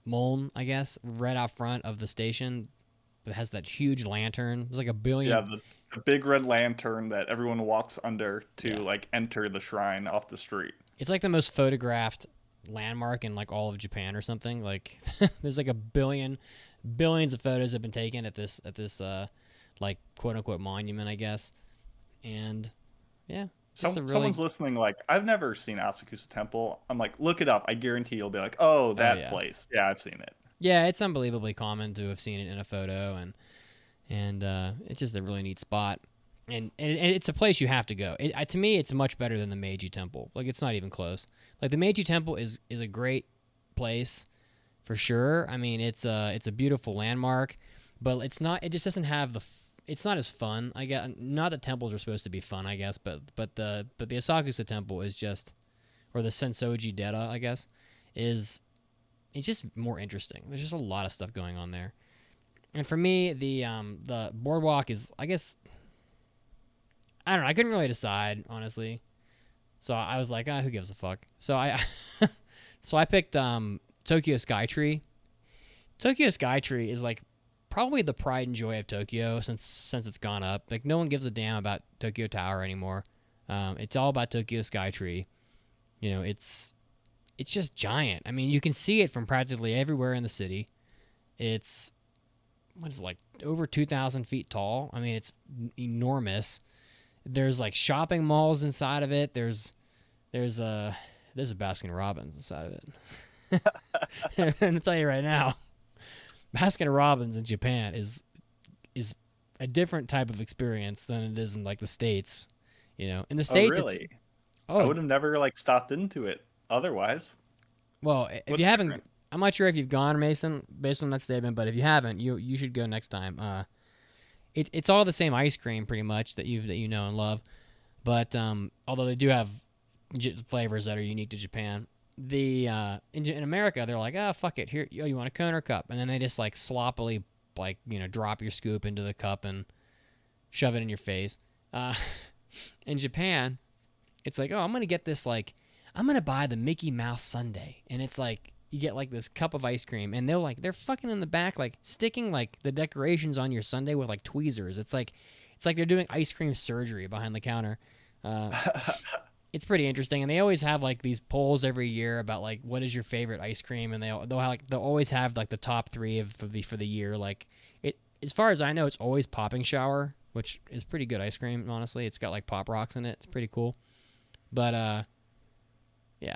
Moln, I guess, right out front of the station. That has that huge lantern. There's like a billion. Yeah, the big red lantern that everyone walks under to like enter the shrine off the street. It's like the most photographed landmark in like all of Japan or something. Like there's like billions of photos have been taken at this like quote unquote monument, I guess. And yeah, someone's listening like, I've never seen Asakusa Temple. I'm like, look it up. I guarantee you'll be like, oh, that place. Yeah, I've seen it. Yeah, it's unbelievably common to have seen it in a photo, and it's just a really neat spot. And it's a place you have to go. To me, it's much better than the Meiji Temple. Like, it's not even close. Like, the Meiji Temple is a great place for sure. I mean, it's a beautiful landmark, but it's not. It just doesn't have it's not as fun. I guess not that temples are supposed to be fun, I guess, but the Asakusa Temple is just, or the Sensoji Dera, I guess, it's just more interesting. There's just a lot of stuff going on there. And for me, the boardwalk is, I guess, I don't know. I couldn't really decide, honestly. So I was like, who gives a fuck? So So I picked Tokyo Skytree. Tokyo Skytree is like probably the pride and joy of Tokyo since it's gone up. Like no one gives a damn about Tokyo Tower anymore. It's all about Tokyo Skytree. You know, it's just giant. I mean, you can see it from practically everywhere in the city. It's like over 2,000 feet tall. I mean, it's enormous. There's like shopping malls inside of it. There's a Baskin Robbins inside of it. I'm gonna tell you right now, Baskin Robbins in Japan is a different type of experience than it is in like the States. You know, in the States, really? I would have never like stopped into it otherwise. Well, if What's you haven't, different? I'm not sure if you've gone, Mason, based on that statement, but if you haven't, you should go next time. It's all the same ice cream pretty much that you know and love, but although they do have flavors that are unique to Japan, in America they're like, oh fuck it, here you want a cone or cup, and then they just like sloppily like drop your scoop into the cup and shove it in your face. In Japan, it's like, oh, I'm gonna get this like. I'm gonna buy the Mickey Mouse sundae, and it's like you get like this cup of ice cream, and they're fucking in the back like sticking like the decorations on your sundae with like tweezers. It's like they're doing ice cream surgery behind the counter. It's pretty interesting, and they always have like these polls every year about like what is your favorite ice cream, and they'll always have like the top 3 for the year. Like it, as far as I know, it's always Popping Shower, which is pretty good ice cream. Honestly, it's got like Pop Rocks in it. It's pretty cool, but yeah.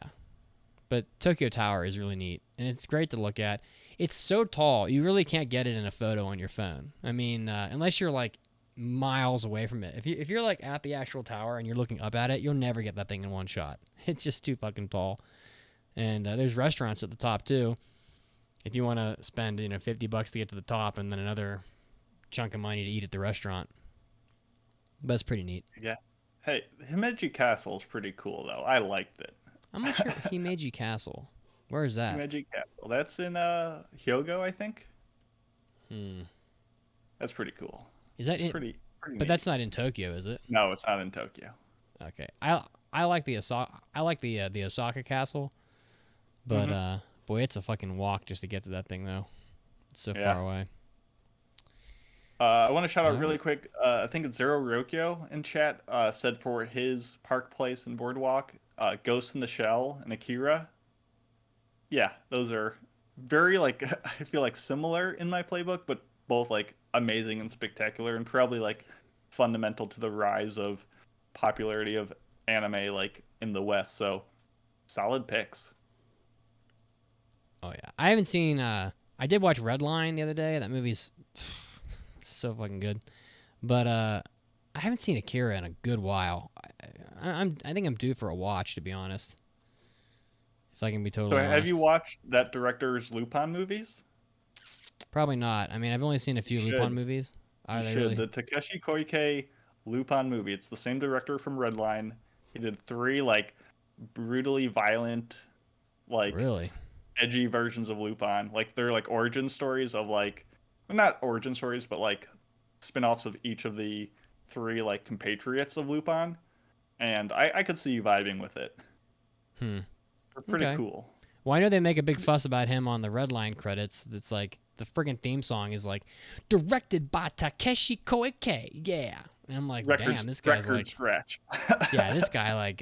But Tokyo Tower is really neat, and it's great to look at. It's so tall, you really can't get it in a photo on your phone. I mean, unless you're like miles away from it. If you're like at the actual tower and you're looking up at it, you'll never get that thing in one shot. It's just too fucking tall. And there's restaurants at the top too. If you want to spend $50 to get to the top, and then another chunk of money to eat at the restaurant. But it's pretty neat. Yeah. Hey, Himeji Castle is pretty cool though. I liked it. I'm not sure. Himeji Castle. Where is that? Himeji Castle. That's in Hyogo, I think. That's pretty cool. Is that it's in, pretty But neat. that's not in Tokyo, is it? No, it's not in Tokyo. Okay. I like the Osaka Castle, but boy, it's a fucking walk just to get to that thing though. It's so far away. I want to shout out really quick. I think it's Zero Rokyo in chat said for his Park Place and Boardwalk, Ghost in the Shell and Akira. Yeah, those are very like I feel like similar in my playbook, but both like amazing and spectacular, and probably like fundamental to the rise of popularity of anime like in the West. So solid picks. Oh yeah, I haven't seen. I did watch Redline the other day. That movie's so fucking good, but I haven't seen Akira in a good while. I think I'm due for a watch, to be honest. If I can be totally honest. Have you watched that director's Lupin movies? Probably not. I mean, I've only seen a few Lupin movies. Are they really? The Takeshi Koike Lupin movie. It's the same director from Redline. He did 3 like brutally violent, like really edgy versions of Lupin. Like they're like origin stories of like, well, not origin stories, but like spin-offs of each of the 3 like compatriots of Lupin. And I could see you vibing with it. They're pretty cool. Well, I know they make a big fuss about him on the Redline credits. It's like the friggin' theme song is like directed by Takeshi Koike. Yeah, and I'm like, damn, this guy's like scratch. Yeah, this guy like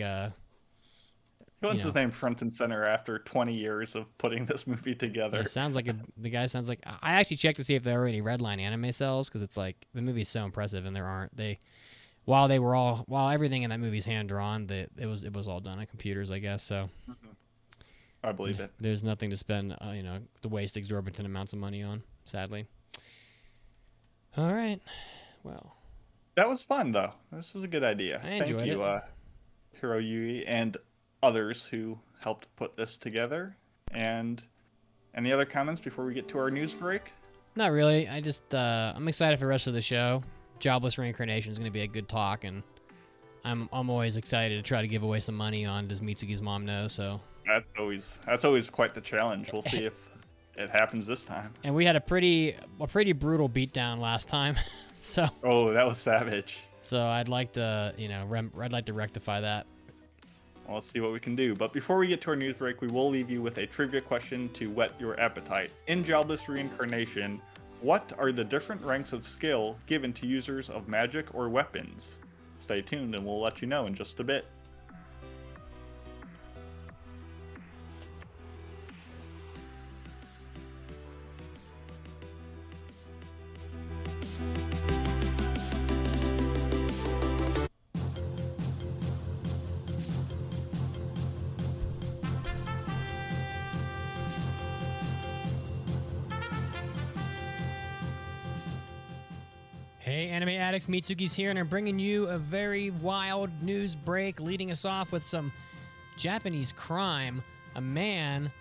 He wants his name front and center after 20 years of putting this movie together. It sounds like the guy sounds like. I actually checked to see if there were any Redline anime cells, because it's like the movie's so impressive, and there aren't. While everything in that movie's hand drawn, it was all done on computers, I guess. So I believe it. There's nothing to spend, to waste exorbitant amounts of money on, sadly. All right, well, that was fun though. This was a good idea. I enjoyed Thank you, it. Hiro Yui and others who helped put this together. And any other comments before we get to our news break? Not really. I just I'm excited for the rest of the show. Jobless Reincarnation is going to be a good talk, and I'm always excited to try to give away some money on Does Mitsugi's Mom Know? So that's always quite the challenge. We'll see if it happens this time. And we had a pretty brutal beatdown last time, so. Oh, that was savage. So I'd like to I'd like to rectify that. Well, let's see what we can do. But before we get to our news break, we will leave you with a trivia question to whet your appetite. In Jobless Reincarnation, what are the different ranks of skill given to users of magic or weapons? Stay tuned and we'll let you know in just a bit. Hey, Anime Addicts, Mitsugi's here, and I'm bringing you a very wild news break, leading us off with some Japanese crime. A man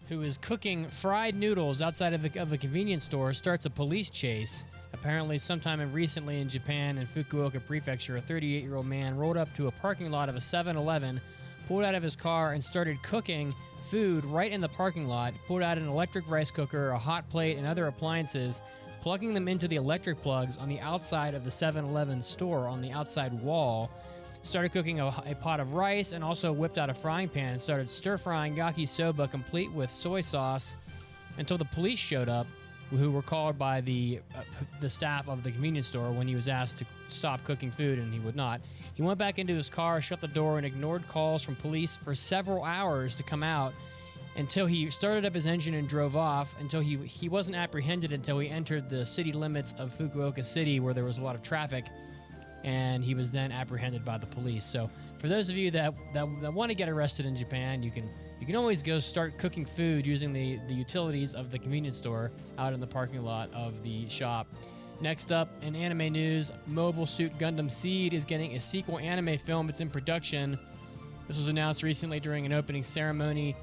who is cooking fried noodles outside of a convenience store starts a police chase. Apparently, sometime recently in Japan, in Fukuoka Prefecture, a 38-year-old man rolled up to a parking lot of a 7-Eleven, pulled out of his car, and started cooking food right in the parking lot, pulled out an electric rice cooker, a hot plate, and other appliances, plugging them into the electric plugs on the outside of the 7-Eleven store on the outside wall, started cooking a pot of rice, and also whipped out a frying pan and started stir-frying yakisoba complete with soy sauce until the police showed up, who were called by the staff of the convenience store when he was asked to stop cooking food, and he would not. He went back into his car, shut the door, and ignored calls from police for several hours to come out until he started up his engine and drove off, until he wasn't apprehended until he entered the city limits of Fukuoka City, where there was a lot of traffic, and he was then apprehended by the police. So for those of you that want to get arrested in Japan, you can always go start cooking food using the utilities of the convenience store out in the parking lot of the shop. Next up, in anime news, Mobile Suit Gundam Seed is getting a sequel anime film. It's in production. This was announced recently during an opening ceremony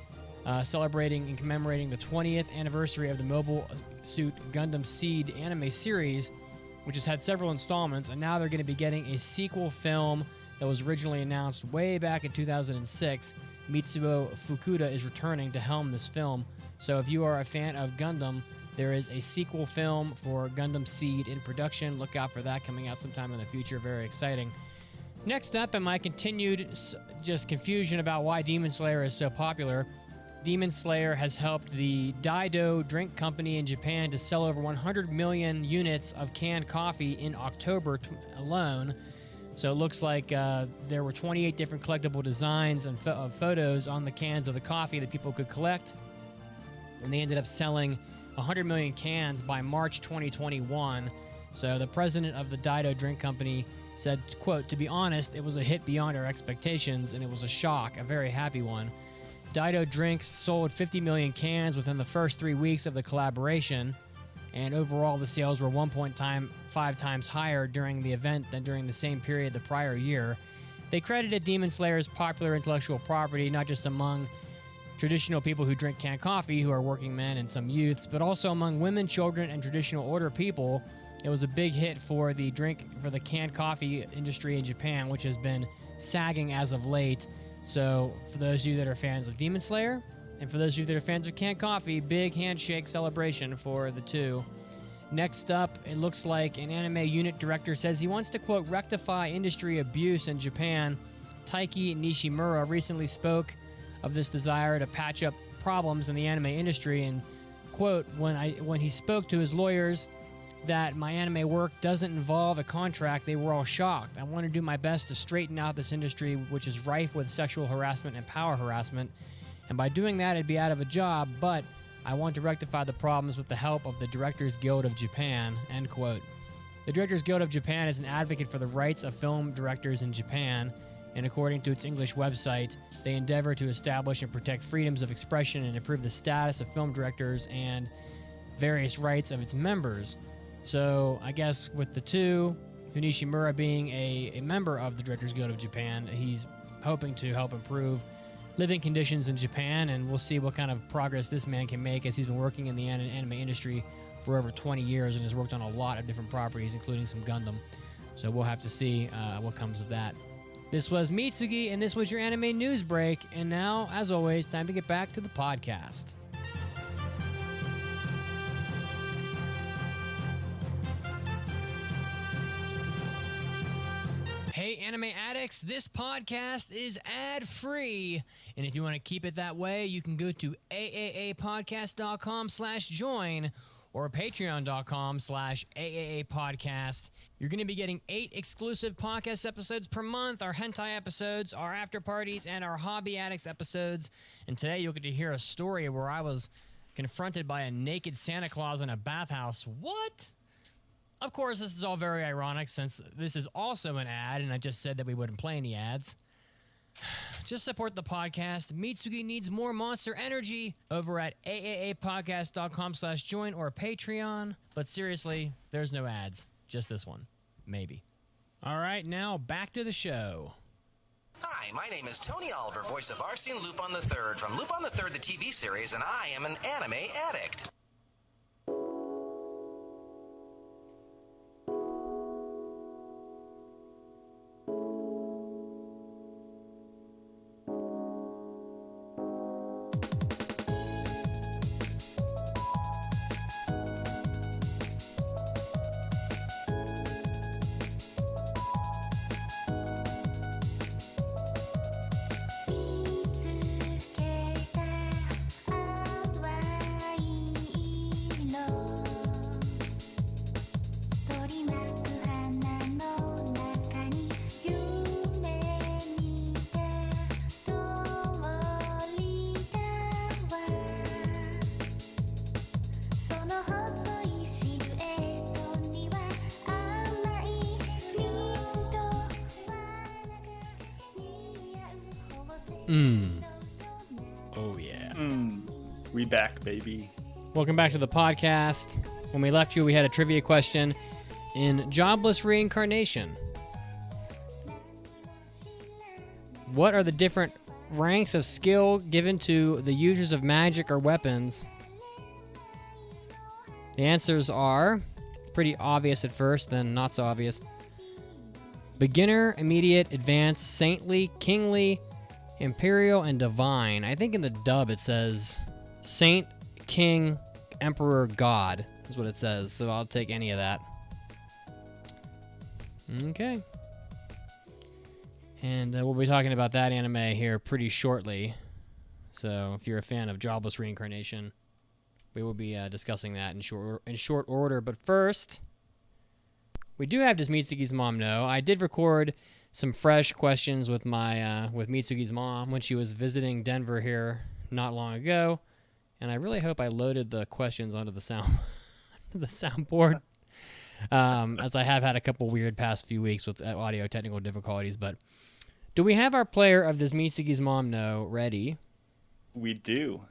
celebrating and commemorating the 20th anniversary of the Mobile Suit Gundam Seed anime series, which has had several installments, and now they're going to be getting a sequel film that was originally announced way back in 2006. Mitsuo Fukuda is returning to helm this film. So if you are a fan of Gundam, there is a sequel film for Gundam Seed in production. Look out for that coming out sometime in the future. Very exciting. Next up, in my continued just confusion about why Demon Slayer is so popular, Demon Slayer has helped the Daido Drink Company in Japan to sell over 100 million units of canned coffee in October alone. So it looks like there were 28 different collectible designs and of photos on the cans of the coffee that people could collect. And they ended up selling 100 million cans by March 2021. So the president of the Daido Drink Company said, quote, "To be honest, it was a hit beyond our expectations, and it was a shock, a very happy one. Daido Drinks sold 50 million cans within the first 3 weeks of the collaboration, and overall the sales were 1.5 times higher during the event than during the same period the prior year." They credited Demon Slayer's popular intellectual property not just among traditional people who drink canned coffee, who are working men and some youths, but also among women, children, and traditional older people. It was a big hit for the canned coffee industry in Japan, which has been sagging as of late. So for those of you that are fans of Demon Slayer, and for those of you that are fans of canned coffee, big handshake celebration for the two. Next up, it looks like an anime unit director says he wants to, quote, rectify industry abuse in Japan. Taiki Nishimura recently spoke of this desire to patch up problems in the anime industry, and, quote, when he spoke to his lawyers that my anime work doesn't involve a contract, they were all shocked. I want to do my best to straighten out this industry, which is rife with sexual harassment and power harassment, and by doing that, I'd be out of a job, but I want to rectify the problems with the help of the Directors Guild of Japan, end quote. The Directors Guild of Japan is an advocate for the rights of film directors in Japan, and according to its English website, they endeavor to establish and protect freedoms of expression and improve the status of film directors and various rights of its members. So I guess with the two, Nishimura being a member of the Directors Guild of Japan, he's hoping to help improve living conditions in Japan, and we'll see what kind of progress this man can make, as he's been working in the anime industry for over 20 years and has worked on a lot of different properties, including some Gundam. So we'll have to see what comes of that. This was Mitsugi, and this was your anime news break. And now, as always, time to get back to the podcast. Hey, Anime Addicts, this podcast is ad-free. And if you want to keep it that way, you can go to aaapodcast.com/join or patreon.com/aaapodcast. You're going to be getting 8 exclusive podcast episodes per month, our hentai episodes, our after parties, and our Hobby Addicts episodes. And today you'll get to hear a story where I was confronted by a naked Santa Claus in a bathhouse. What? Of course, this is all very ironic since this is also an ad, and I just said that we wouldn't play any ads. Just support the podcast. Mitsugi needs more monster energy over at aaapodcast.com/join or Patreon. But seriously, there's no ads. Just this one. Maybe. All right, now back to the show. Hi, my name is Tony Oliver, voice of Arsene Lupin III from Lupin III, the TV series, and I am an anime addict. Oh, yeah. We back, baby. Welcome back to the podcast. When we left you, we had a trivia question in Jobless Reincarnation. What are the different ranks of skill given to the users of magic or weapons? The answers are pretty obvious at first, then not so obvious. Beginner, immediate, advanced, saintly, kingly, imperial, and divine. I think in the dub it says saint, king, emperor, god is what it says, so I'll take any of that. Okay. And we'll be talking about that anime here pretty shortly. So if you're a fan of Jobless Reincarnation, we will be discussing that in short order. But first, we do have Does Mitsugi's Mom Know? I did record some fresh questions with my with Mitsugi's mom when she was visiting Denver here not long ago, and I really hope I loaded the questions onto the soundboard, as I have had a couple weird past few weeks with audio technical difficulties. But do we have our player of Does Mitsugi's Mom Know ready? We do.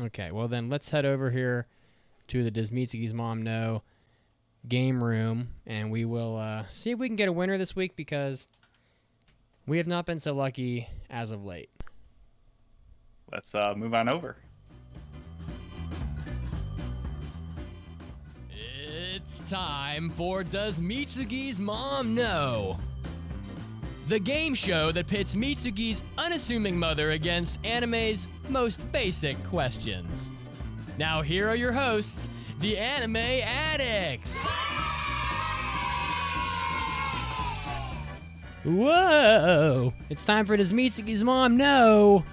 Okay, well then let's head over here to the Does Mitsugi's Mom Know game room, and we will see if we can get a winner this week, because we have not been so lucky as of late. Let's move on over. It's time for Does Mitsugi's Mom Know? The game show that pits Mitsugi's unassuming mother against anime's most basic questions. Now here are your hosts, the Anime Addicts. Whoa! It's time for Does Mitsugi's Mom Know?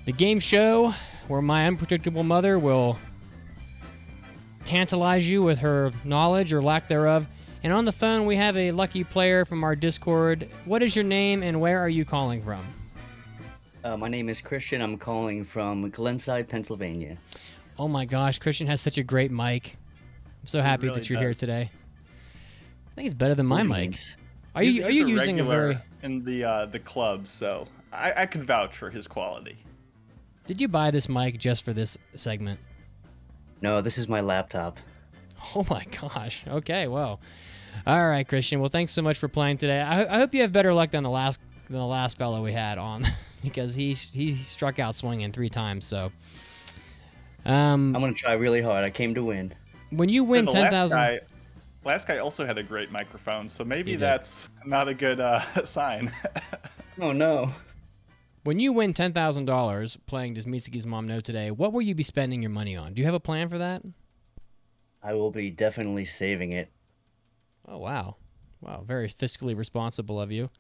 The game show where my unpredictable mother will tantalize you with her knowledge or lack thereof. And on the phone, we have a lucky player from our Discord. What is your name and where are you calling from? My name is Christian. I'm calling from Glenside, Pennsylvania. Oh my gosh, Christian has such a great mic. I'm so happy really that you're here does. today. I think it's better than my mic. Are you He's using a regular very... in the club, so I can vouch for his quality. Did you buy this mic just for this segment? No, this is my laptop. Oh my gosh. Okay, well. All right, Christian. Well, thanks so much for playing today. I hope you have better luck than the last fellow we had on, because he struck out swinging 3 times. So, I'm gonna try really hard. I came to win. when you win The 10,000, last guy also had a great microphone, so maybe He did. that's not a good sign. Oh no. when you win $10,000 playing Does Mitsugi's Mom Know today, what will you be spending your money on? Do you have a plan for that? I will be definitely saving it. Oh wow. Wow, very fiscally responsible of you.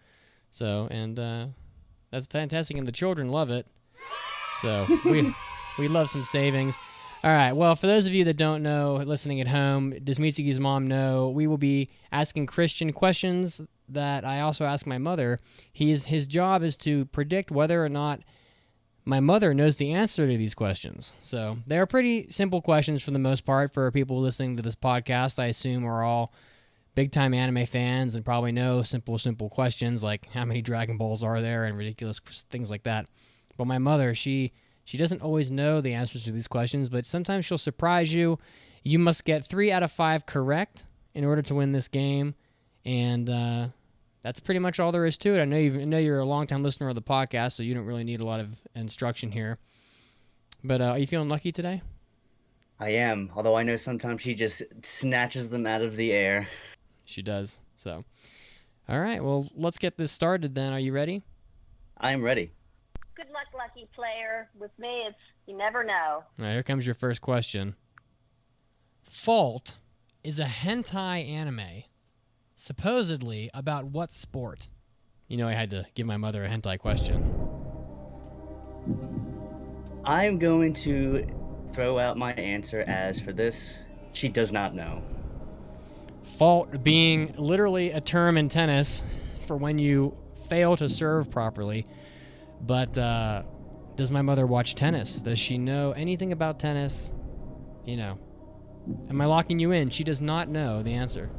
So, and that's fantastic, and the children love it. So we love some savings. All right. Well, for those of you that don't know, listening at home, does Mitsugi's mom know? We will be asking Christian questions that I also ask my mother. His job is to predict whether or not my mother knows the answer to these questions. So they are pretty simple questions for the most part for people listening to this podcast. I assume are all big-time anime fans and probably know simple questions like how many Dragon Balls are there and ridiculous things like that. But my mother, she doesn't always know the answers to these questions, but sometimes she'll surprise you. You must get 3 out of 5 correct in order to win this game, and that's pretty much all there is to it. I know you're a long-time listener of the podcast, so you don't really need a lot of instruction here. But are you feeling lucky today? I am, although I know sometimes she just snatches them out of the air. She does. So, all right. Well, let's get this started then. Are you ready? I'm ready. Good luck, lucky player. With me, it's you never know. All right, here comes your first question. Fault is a hentai anime, supposedly about what sport? You know I had to give my mother a hentai question. I'm going to throw out my answer as for this, she does not know. Fault being literally a term in tennis for when you fail to serve properly. But does my mother watch tennis? Does she know anything about tennis? You know. Am I locking you in? She does not know the answer.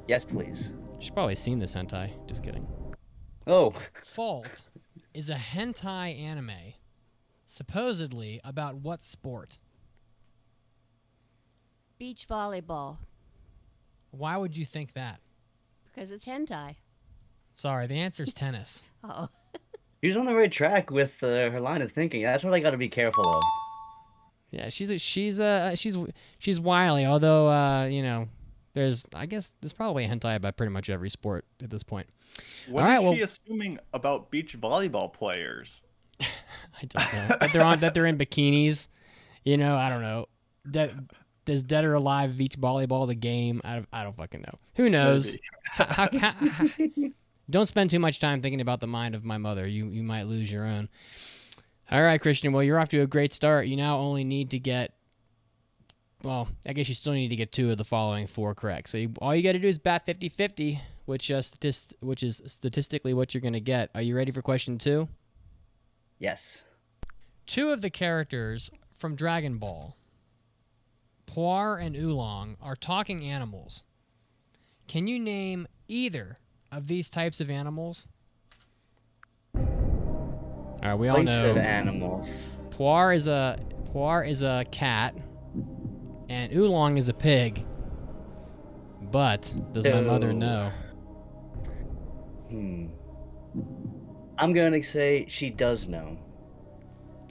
Yes, please. She's probably seen this hentai. Just kidding. Oh. Fault is a hentai anime, supposedly about what sport? Beach volleyball, Why would you think that? because it's hentai. Sorry, the answer's tennis. Oh. She's on the right track with her line of thinking. That's what I got to be careful of. Yeah, she's wily. Although you know, there's probably a hentai about pretty much every sport at this point. What All right, is she assuming about beach volleyball players? I don't know that they're in bikinis. You know, I don't know. Does Dead or Alive beach volleyball the game? I don't fucking know. Who knows? How don't spend too much time thinking about the mind of my mother. You might lose your own. All right, Christian. Well, you're off to a great start. You now only need to get, well, I guess you still need to get 2 of the following 4 correct. So all you got to do is bat 50-50, which is statistically what you're going to get. Are you ready for question 2? Yes. 2 of the characters from Dragon Ball, Puar and Oolong, are talking animals. Can you name either of these types of animals? All right, we all Types know of animals. Puar is a cat, and Oolong is a pig. But does my mother know? I'm gonna say she does know.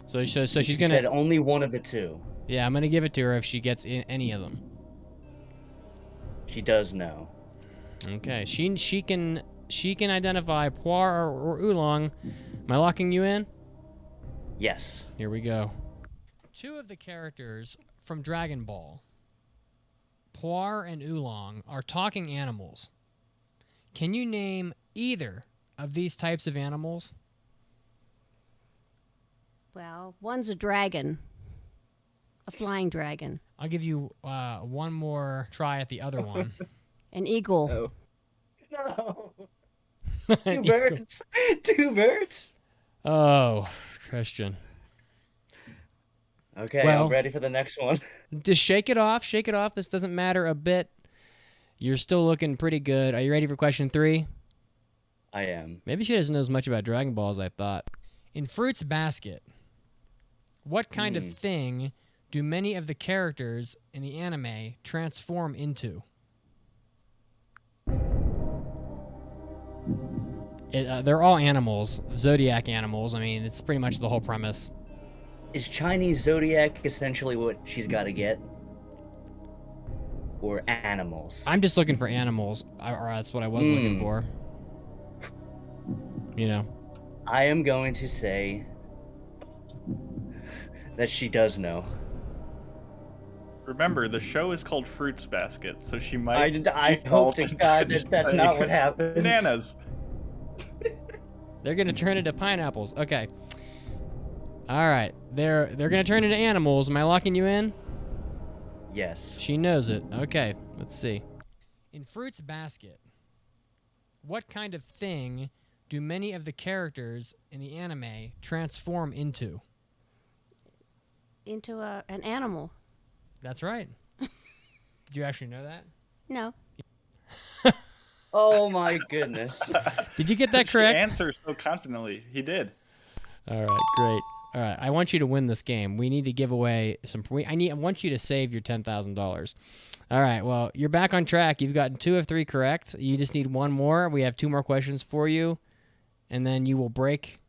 So she's She gonna. said only one of the 2. Yeah, I'm gonna give it to her if she gets any of them. She does know. Okay, she can identify Puar or Oolong. Am I locking you in? Yes. Here we go. 2 of the characters from Dragon Ball, Puar and Oolong, are talking animals. Can you name either of these types of animals? Well, one's a dragon, a flying dragon. I'll give you one more try at the other one. An eagle. Oh. No. 2 birds. 2 birds. Oh, Christian. Okay, Well- I'm ready for the next one. Just shake it off. Shake it off. This doesn't matter a bit. You're still looking pretty good. Are you ready for question 3? I am. Maybe she doesn't know as much about Dragon Ball as I thought. In Fruits Basket, what kind of thing do many of the characters in the anime transform into? They're all animals, zodiac animals. I mean, it's pretty much the whole premise. Is Chinese zodiac essentially what she's got to get? Or animals? I'm just looking for animals, or that's what I was looking for. You know. I am going to say that she does know. Remember, the show is called Fruits Basket, so she might. I hope to God that that's not what happens. Bananas. They're gonna turn into pineapples. Okay. All right. They're gonna turn into animals. Am I locking you in? Yes. She knows it. Okay. Let's see. In Fruits Basket, what kind of thing do many of the characters in the anime transform into? Into an animal. That's right. Did you actually know that? No. Oh my goodness. Did you get that She correct? answers so confidently. He did. All right, great. All right, I want you to win this game. We need to give away some. I want you to save your $10,000. All right. Well, you're back on track. You've gotten 2 of 3 correct. You just need 1 more. We have 2 more questions for you, and then you will break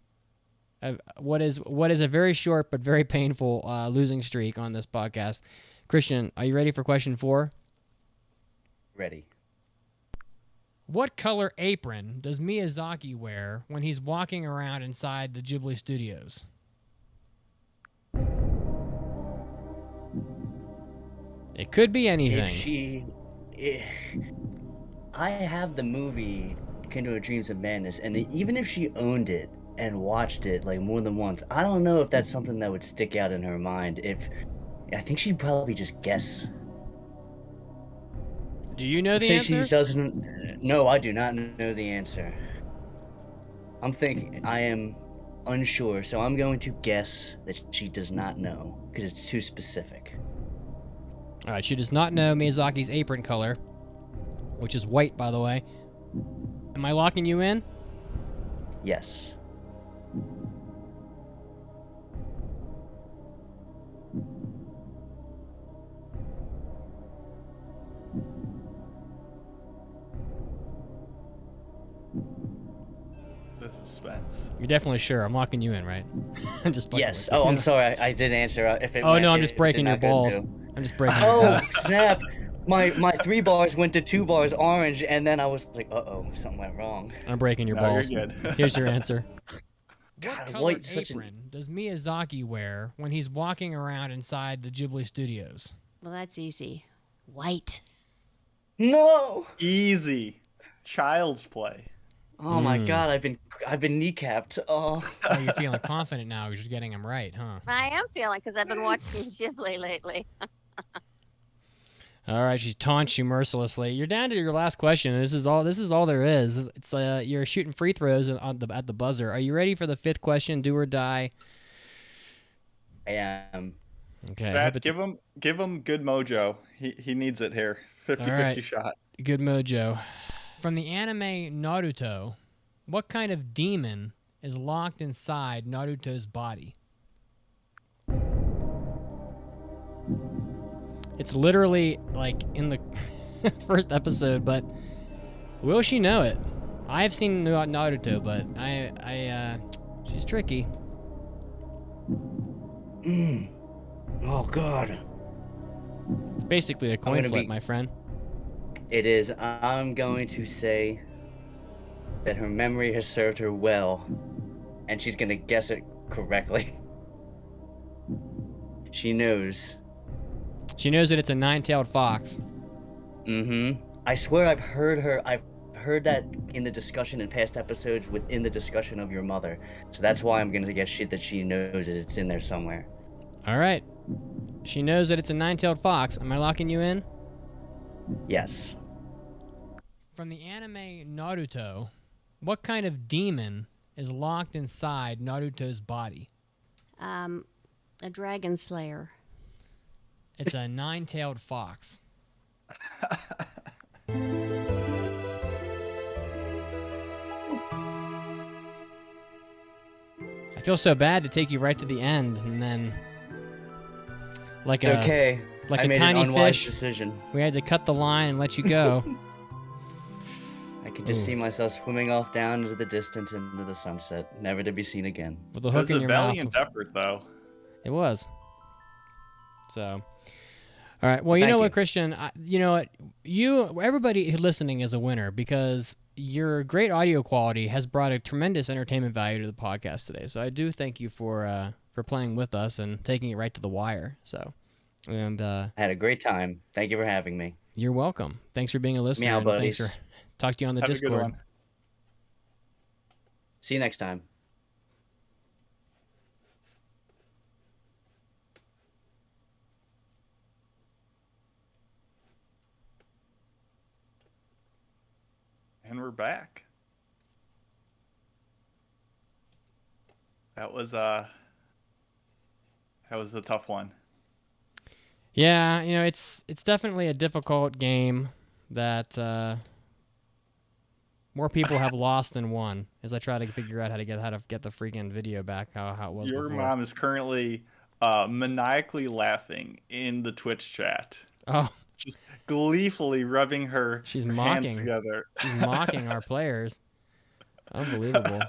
what is a very short but very painful losing streak on this podcast. Christian, are you ready for question 4? Ready. What color apron does Miyazaki wear when he's walking around inside the Ghibli studios? It could be anything. I have the movie Kindle of Dreams of Madness, and even if she owned it and watched it like more than once, I don't know if that's something that would stick out in her mind. I think she'd probably just guess. Do you know the Say answer? she doesn't. No, I do not know the answer. I'm thinking. I am unsure, so I'm going to guess that she does not know because it's too specific. All right, she does not know Miyazaki's apron color, which is white, by the way. Am I locking you in? Yes. The suspense. You're definitely sure. I'm locking you in, right? I'm just fucking Yes. with you. Oh, I'm sorry. I did answer. If it Oh went- no, I'm it- just it breaking did your not go balls. through. I'm just breaking your Oh balls. snap! My 3 bars went to 2 bars orange, and then I was like, uh-oh, something went wrong. I'm breaking your No, balls. you're good. Here's your answer. God, What colored white, such an- apron does Miyazaki wear when he's walking around inside the Ghibli studios? Well, that's easy. White. No! Easy. Child's play. Oh my God, I've been kneecapped. Oh. Oh, you're feeling confident now because you're getting them right, huh? I am feeling because I've been watching Ghibli lately. All right, she's taunts you mercilessly. You're down to your last question. This is all there is. It's you're shooting free throws at the buzzer. Are you ready for the 5th question? Do or die. I am. Okay. I Brad, hope it's give him good mojo. He needs it here. 50-50 All right. shot. good mojo. From the anime Naruto, what kind of demon is locked inside Naruto's body? It's literally like in the first episode, but will she know it? I have seen Naruto, but she's tricky. Oh God. It's basically a coin gonna flip, be- my friend. It is. I'm going to say that her memory has served her well, and she's gonna guess it correctly. She knows. She knows that it's a 9-tailed fox. Mm-hmm. I swear I've heard that in the discussion in past episodes within the discussion of your mother. So that's why I'm gonna guess that she knows that it's in there somewhere. All right. She knows that it's a 9-tailed fox. Am I locking you in? Yes. From the anime Naruto, what kind of demon is locked inside Naruto's body? A dragon slayer. It's a 9-tailed fox. I feel so bad to take you right to the end and then like It's okay. like I a made tiny an unwise fish. decision. We had to cut the line and let you go. I could just Ooh. see myself swimming off down into the distance into the sunset, never to be seen again. With a It hook was in a your mouth. valiant effort, though. It was. So, all right. Well, you Thank know what, you. Christian? You know what? Everybody who's listening is a winner because your great audio quality has brought a tremendous entertainment value to the podcast today. So I do thank you for playing with us and taking it right to the wire. So And I had a great time. Thank you for having me. you're welcome. Thanks for being a listener. Meow And thanks buddies. for talk to you on the Have a Discord. good one. See you next time. And we're back. That was a tough one. Yeah, it's definitely a difficult game that more people have lost than won. As I try to figure out how to get the freaking video back, how it was Your before. mom is currently maniacally laughing in the Twitch chat, Oh, just gleefully rubbing her she's hands mocking. together. She's mocking our players. Unbelievable.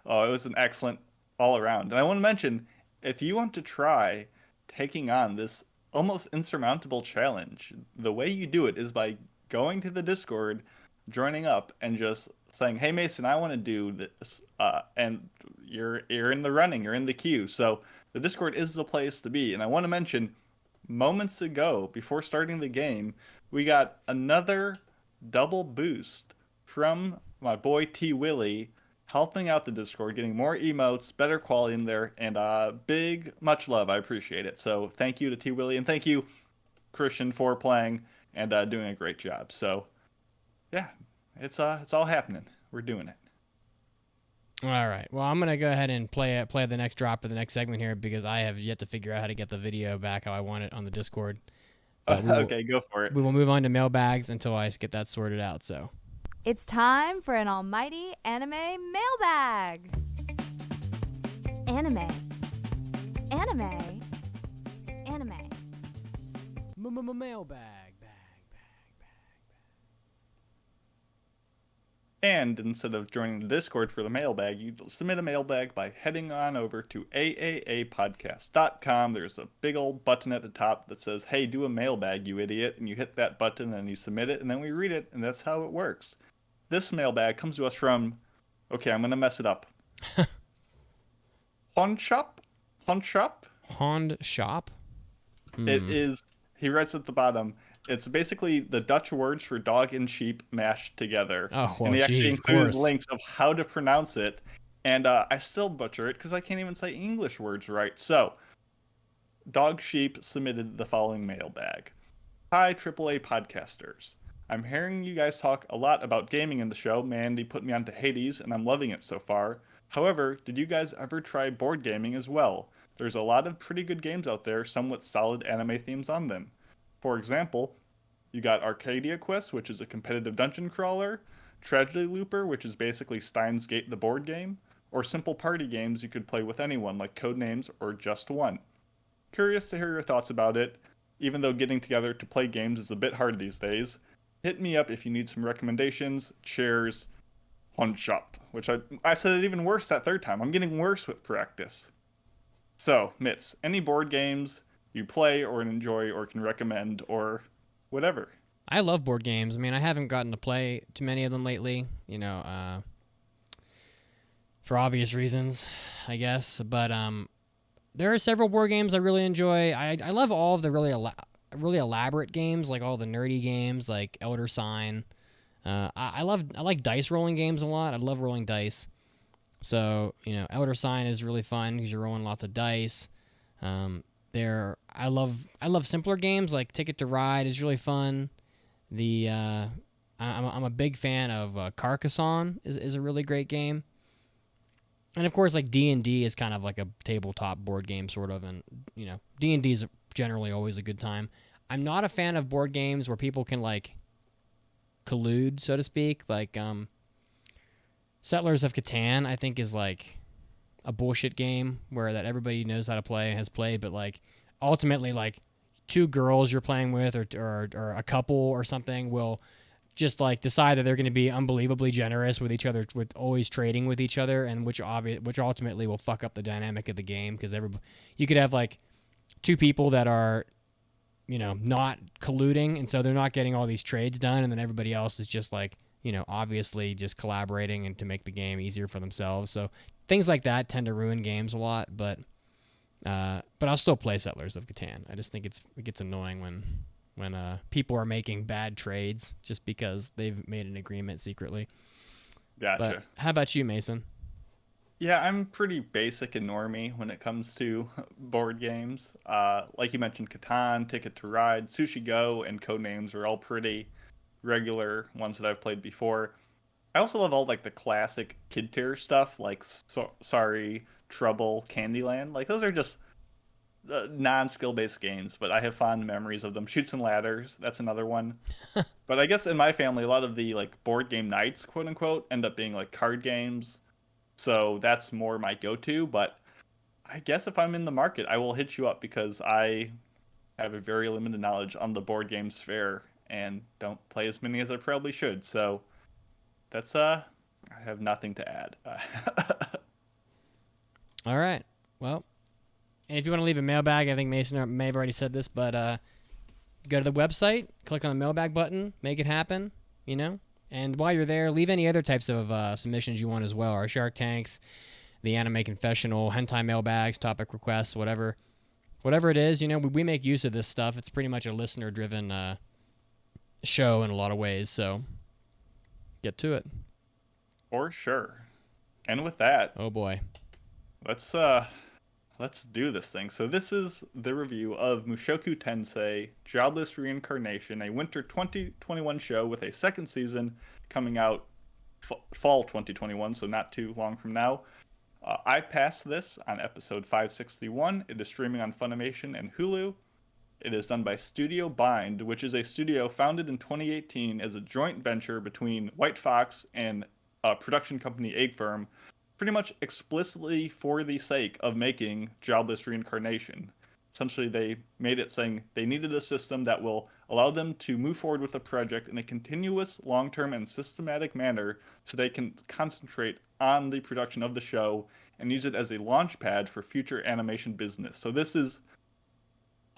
Oh, it was an excellent all around. And I want to mention, if you want to try taking on this almost insurmountable challenge, the way you do it is by going to the Discord, joining up, and just saying, "Hey Mason, I want to do this," and you're in the running, you're in the queue. So the Discord is the place to be. And I want to mention, moments ago, before starting the game, we got another double boost from my boy T Willie, helping out the Discord, getting more emotes, better quality in there, and big much love. I appreciate it. So thank you to T Willie, and thank you Christian for playing and doing a great job. So yeah, it's all happening. We're doing it. All right. Well, I'm gonna go ahead and play the next drop of the next segment here because I have yet to figure out how to get the video back how I want it on the Discord. But Okay, go for it. We will move on to mailbags until I get that sorted out. So. It's time for an almighty anime mailbag. Anime. Anime. Anime. Mailbag. And instead of joining the Discord for the mailbag, you submit a mailbag by heading on over to aaapodcast.com. There's a big old button at the top that says, "Hey, do a mailbag, you idiot." And you hit that button and you submit it, and then we read it, and that's how it works. This mailbag comes to us from, okay, I'm going to mess it up. Honshop? Hond Shop? It is, he writes at the bottom, it's basically the Dutch words for dog and sheep mashed together. Oh, well, and he actually geez, included links of how to pronounce it. And I still butcher it because I can't even say English words right. So, Dog Sheep submitted the following mailbag. Hi, AAA podcasters. I'm hearing you guys talk a lot about gaming in the show. Mandy put me onto Hades, and I'm loving it so far. However, did you guys ever try board gaming as well? There's a lot of pretty good games out there, some with solid anime themes on them. For example, you got Arcadia Quest, which is a competitive dungeon crawler, Tragedy Looper, which is basically Steins Gate the board game, or simple party games you could play with anyone like Codenames or Just One. Curious to hear your thoughts about it, even though getting together to play games is a bit hard these days. Hit me up if you need some recommendations. Cheers, Honshop. Which I said it even worse that third time. I'm getting worse with practice. So, Mitz, any board games you play or enjoy or can recommend or whatever? I love board games. I mean, I haven't gotten to play too many of them lately, for obvious reasons, I guess. But there are several board games I really enjoy. I love all of the really elaborate games, like all the nerdy games, like Elder Sign. I like dice rolling games a lot. I love rolling dice. So, Elder Sign is really fun because you're rolling lots of dice. I love simpler games like Ticket to Ride is really fun. I'm a big fan of Carcassonne is a really great game. And of course, like D&D is kind of like a tabletop board game sort of, and D&D is generally always a good time. I'm not a fan of board games where people can like collude, so to speak. Like Settlers of Catan, I think, is like a bullshit game where that everybody knows how to play and has played, but like ultimately, like two girls you're playing with or a couple or something will just like decide that they're going to be unbelievably generous with each other, with always trading with each other, and which ultimately will fuck up the dynamic of the game because you could have like two people that are not colluding, and so they're not getting all these trades done, and then everybody else is just like obviously just collaborating and to make the game easier for themselves. So things like that tend to ruin games a lot, but But I'll still play Settlers of Catan. I just think it gets annoying when people are making bad trades just because they've made an agreement secretly. Gotcha. But how about you, Mason? Yeah, I'm pretty basic and normie when it comes to board games. Like you mentioned, Catan, Ticket to Ride, Sushi Go, and Codenames are all pretty regular ones that I've played before. I also love all like the classic kid tier stuff, like Sorry, Trouble, Candyland. Like those are just non-skill based games, but I have fond memories of them. Shoots and Ladders, that's another one. But I guess in my family, a lot of the like board game nights, quote unquote, end up being like card games. So that's more my go-to. But I guess if I'm in the market, I will hit you up because I have a very limited knowledge on the board game sphere and don't play as many as I probably should. So that's I have nothing to add. All right. Well, and if you want to leave a mailbag, I think Mason may have already said this, but go to the website, click on the mailbag button, make it happen, you know? And while you're there, leave any other types of submissions you want as well. Our Shark Tanks, the Anime Confessional, hentai mailbags, topic requests, whatever it is, you know, we make use of this stuff. It's pretty much a listener-driven show in a lot of ways, so get to it. For sure. And with that, oh boy, let's do this thing. So this is the review of Mushoku Tensei: Jobless Reincarnation, a winter 2021 show with a second season coming out fall 2021, so not too long from now. I passed this on episode 561. It is streaming on Funimation and Hulu. It is done by Studio Bind, which is a studio founded in 2018 as a joint venture between White Fox and production company Egg Firm, pretty much explicitly for the sake of making Jobless Reincarnation. Essentially, they made it saying they needed a system that will allow them to move forward with the project in a continuous, long-term, and systematic manner so they can concentrate on the production of the show and use it as a launch pad for future animation business. So this is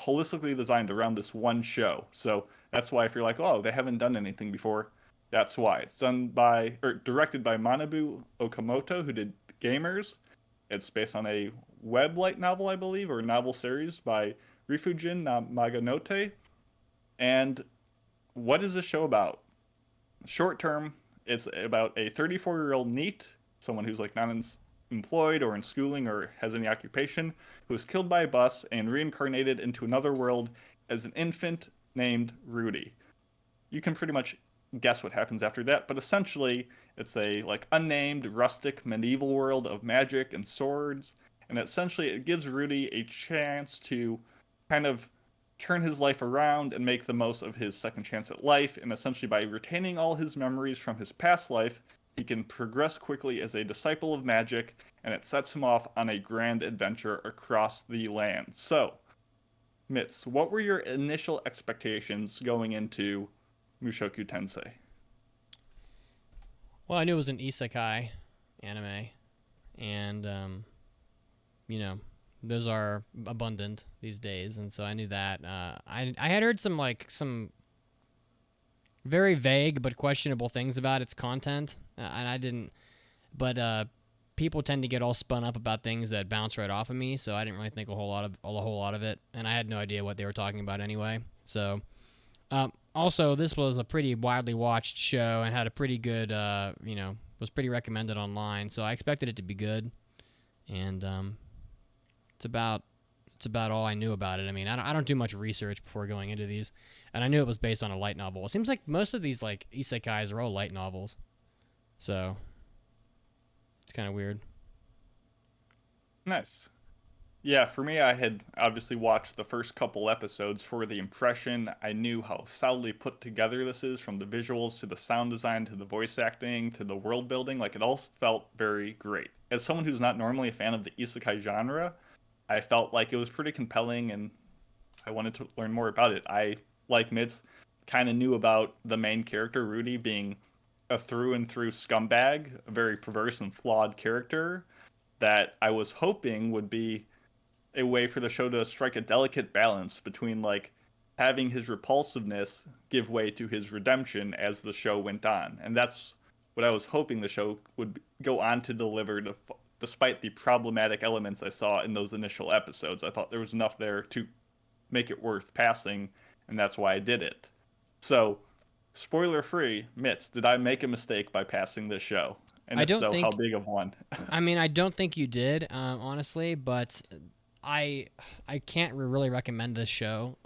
holistically designed around this one show. So that's why if you're like, oh, they haven't done anything before, that's why. It's directed by Manabu Okamoto, who did Gamers. It's based on a web light novel, I believe, or novel series by Rifujin Maganote. And what is this show about? Short term, it's about a 34-year-old NEET, someone who's like not employed or in schooling or has any occupation, who was killed by a bus and reincarnated into another world as an infant named Rudy. You can pretty much guess what happens after that, but essentially it's a like unnamed rustic medieval world of magic and swords, and essentially it gives Rudy a chance to kind of turn his life around and make the most of his second chance at life, and essentially by retaining all his memories from his past life, he can progress quickly as a disciple of magic, and it sets him off on a grand adventure across the land. So, Mitz, what were your initial expectations going into Mushoku Tensei? Well, I knew it was an isekai anime, and you know, those are abundant these days, and so I knew that. I had heard some very vague but questionable things about its content, and I didn't. But people tend to get all spun up about things that bounce right off of me, so I didn't really think a whole lot of it, and I had no idea what they were talking about anyway. So. Also, this was a pretty widely watched show and had a pretty good, was pretty recommended online. So I expected it to be good, and it's about all I knew about it. I mean, I don't do much research before going into these, and I knew it was based on a light novel. It seems like most of these like isekais are all light novels, so it's kind of weird. Nice. Yeah, for me, I had obviously watched the first couple episodes for the impression. I knew how solidly put together this is, from the visuals to the sound design to the voice acting to the world building. Like, it all felt very great. As someone who's not normally a fan of the isekai genre, I felt like it was pretty compelling and I wanted to learn more about it. I, like Mitz, kind of knew about the main character, Rudy, being a through and through scumbag, a very perverse and flawed character that I was hoping would be a way for the show to strike a delicate balance between like having his repulsiveness give way to his redemption as the show went on. And that's what I was hoping the show would go on to deliver to despite the problematic elements I saw in those initial episodes. I thought there was enough there to make it worth passing, and that's why I did it. So, spoiler free, Mitz, did I make a mistake by passing this show? And I if don't so, think. how big of one? I mean, I don't think you did, honestly, but I can't really recommend this show.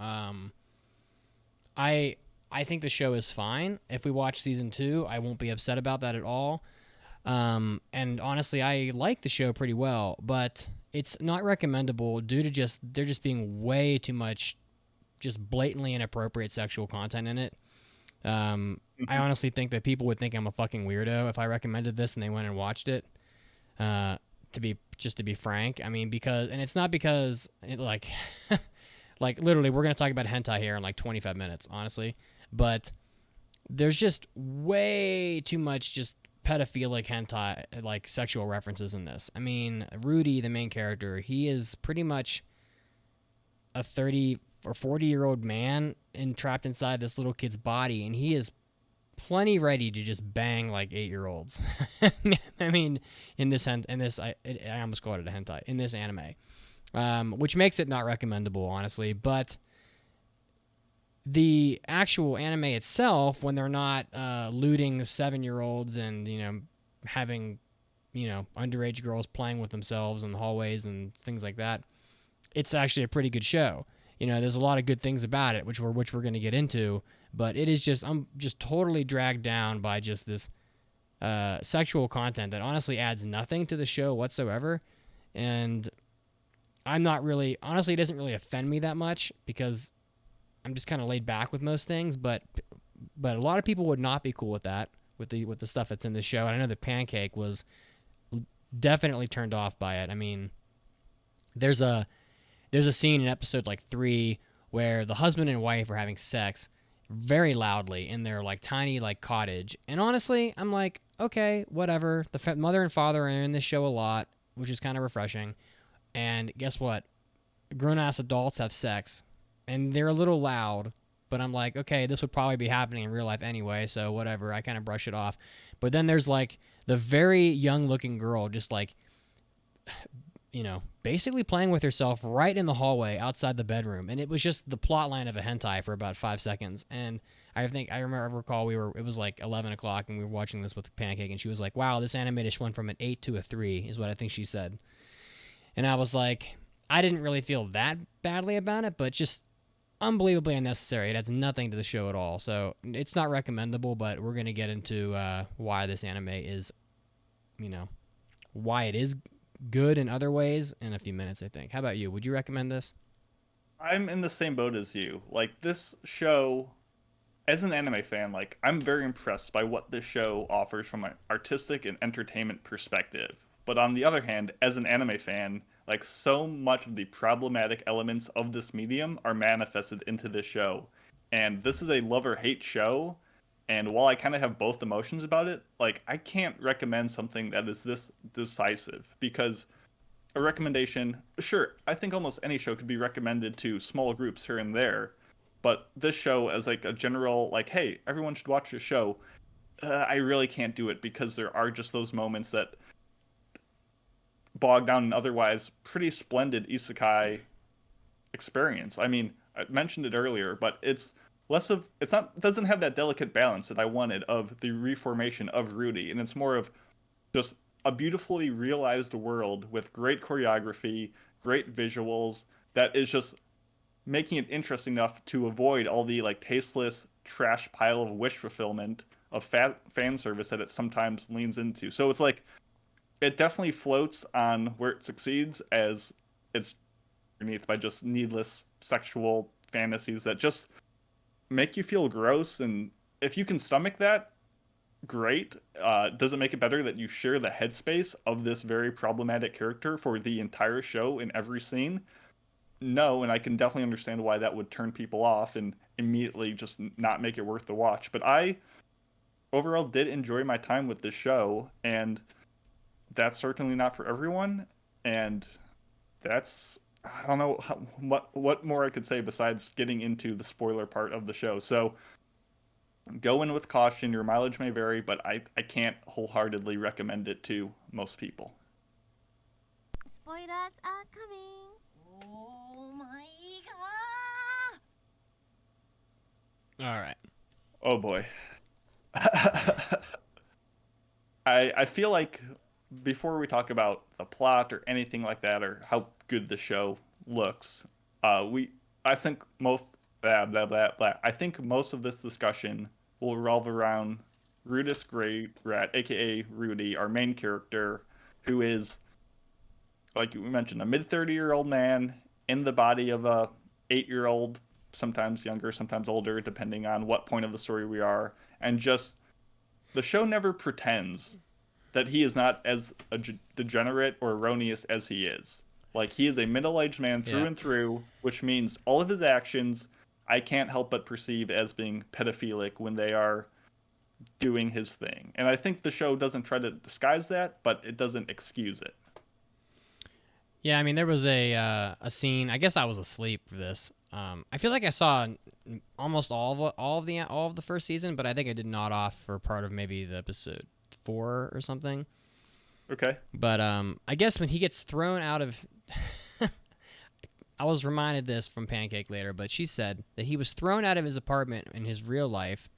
I think the show is fine. If we watch season 2, I won't be upset about that at all. And honestly, I like the show pretty well, but it's not recommendable due to there just being way too much just blatantly inappropriate sexual content in it. I honestly think that people would think I'm a fucking weirdo if I recommended this and they went and watched it. To be frank, I mean, and it's not because like literally we're going to talk about hentai here in like 25 minutes, honestly, but there's just way too much just pedophilic hentai, like sexual references in this. I mean, Rudy, the main character, he is pretty much a 30 or 40-year-old man entrapped inside this little kid's body, and he is plenty ready to just bang like 8-year-olds. I mean, I almost called it a hentai, in this anime, which makes it not recommendable, honestly. But the actual anime itself, when they're not looting 7-year-olds and having underage girls playing with themselves in the hallways and things like that, it's actually a pretty good show. There's a lot of good things about it, which we're going to get into, but it is I'm just totally dragged down by just this sexual content that honestly adds nothing to the show whatsoever. And honestly, it doesn't really offend me that much because I'm just kind of laid back with most things, but a lot of people would not be cool with that, with the stuff that's in the show. And I know that Pancake was definitely turned off by it. I mean, there's a scene in episode like 3 where the husband and wife are having sex very loudly in their like tiny like cottage. And honestly, I'm like, okay, whatever. The mother and father are in this show a lot, which is kind of refreshing. And guess what? Grown-ass adults have sex, and they're a little loud, but I'm like, okay, this would probably be happening in real life anyway, so whatever. I kind of brush it off. But then there's like the very young-looking girl just like, basically playing with herself right in the hallway outside the bedroom. And it was just the plot line of a hentai for about 5 seconds. And I recall it was like 11 o'clock and we were watching this with Pancake, and she was like, wow, this anime just went from an 8 to a 3 is what I think she said. And I was like, I didn't really feel that badly about it, but just unbelievably unnecessary. It adds nothing to the show at all. So it's not recommendable, but we're going to get into why this anime is, why it is good in other ways in a few minutes, I think. How about you? Would you recommend this? I'm in the same boat as you. Like, this show, as an anime fan, like, I'm very impressed by what this show offers from an artistic and entertainment perspective. But on the other hand, as an anime fan, like, so much of the problematic elements of this medium are manifested into this show. And this is a love-or-hate show, and while I kind of have both emotions about it, like, I can't recommend something that is this decisive, because a recommendation, sure, I think almost any show could be recommended to small groups here and there, but this show as like a general, like, hey, everyone should watch this show, I really can't do it, because there are just those moments that bog down an otherwise pretty splendid isekai experience. I mean, I mentioned it earlier, but it doesn't have that delicate balance that I wanted of the reformation of Rudy, and it's more of just a beautifully realized world with great choreography, great visuals, that is just making it interesting enough to avoid all the like tasteless trash pile of wish fulfillment of fan service that it sometimes leans into. So it's like, it definitely floats on where it succeeds, as it's underneath by just needless sexual fantasies that just make you feel gross. And if you can stomach that, great. Does it make it better that you share the headspace of this very problematic character for the entire show in every scene? No, and I can definitely understand why that would turn people off and immediately just not make it worth the watch. But I overall did enjoy my time with this show, and that's certainly not for everyone. And that's, I don't know what more I could say besides getting into the spoiler part of the show. So go in with caution. Your mileage may vary, but I can't wholeheartedly recommend it to most people. Spoilers are coming. Oh my god. All right. Oh boy. I feel like before we talk about the plot or anything like that or how good the show looks, I think most blah blah blah blah. I think most of this discussion will revolve around Rudis Grey Rat, aka Rudy, our main character, who is, like we mentioned, a mid-30-year-old man in the body of a 8-year-old, sometimes younger, sometimes older, depending on what point of the story we are, and just the show never pretends that he is not as degenerate or erroneous as he is. Like, he is a middle-aged man through Yeah. and through, which means all of his actions I can't help but perceive as being pedophilic when they are doing his thing. And I think the show doesn't try to disguise that, but it doesn't excuse it. Yeah, I mean, there was a scene. I guess I was asleep for this. I feel like I saw almost all of the first season, but I think I did nod off for part of maybe the episode 4 or something. Okay. But I guess when he gets thrown out of, I was reminded this from Pancake later, but she said that he was thrown out of his apartment in his real life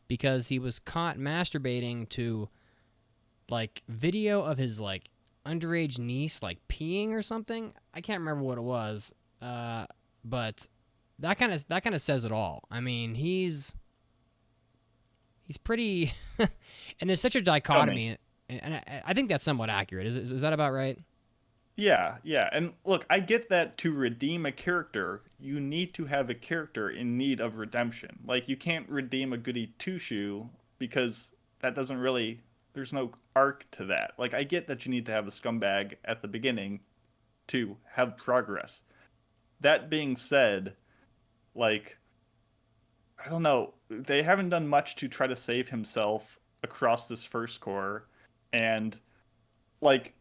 because he was caught masturbating to, like, video of his, like, underage niece, like, peeing or something. I can't remember what it was, but that kind of says it all. I mean, he's pretty, and there's such a dichotomy, and I think that's somewhat accurate. Is that about right? Yeah, yeah. And look, I get that to redeem a character, you need to have a character in need of redemption. Like, you can't redeem a goody two-shoe because that doesn't really, there's no arc to that. Like, I get that you need to have a scumbag at the beginning to have progress. That being said, like, I don't know, they haven't done much to try to save himself across this first core, and, like,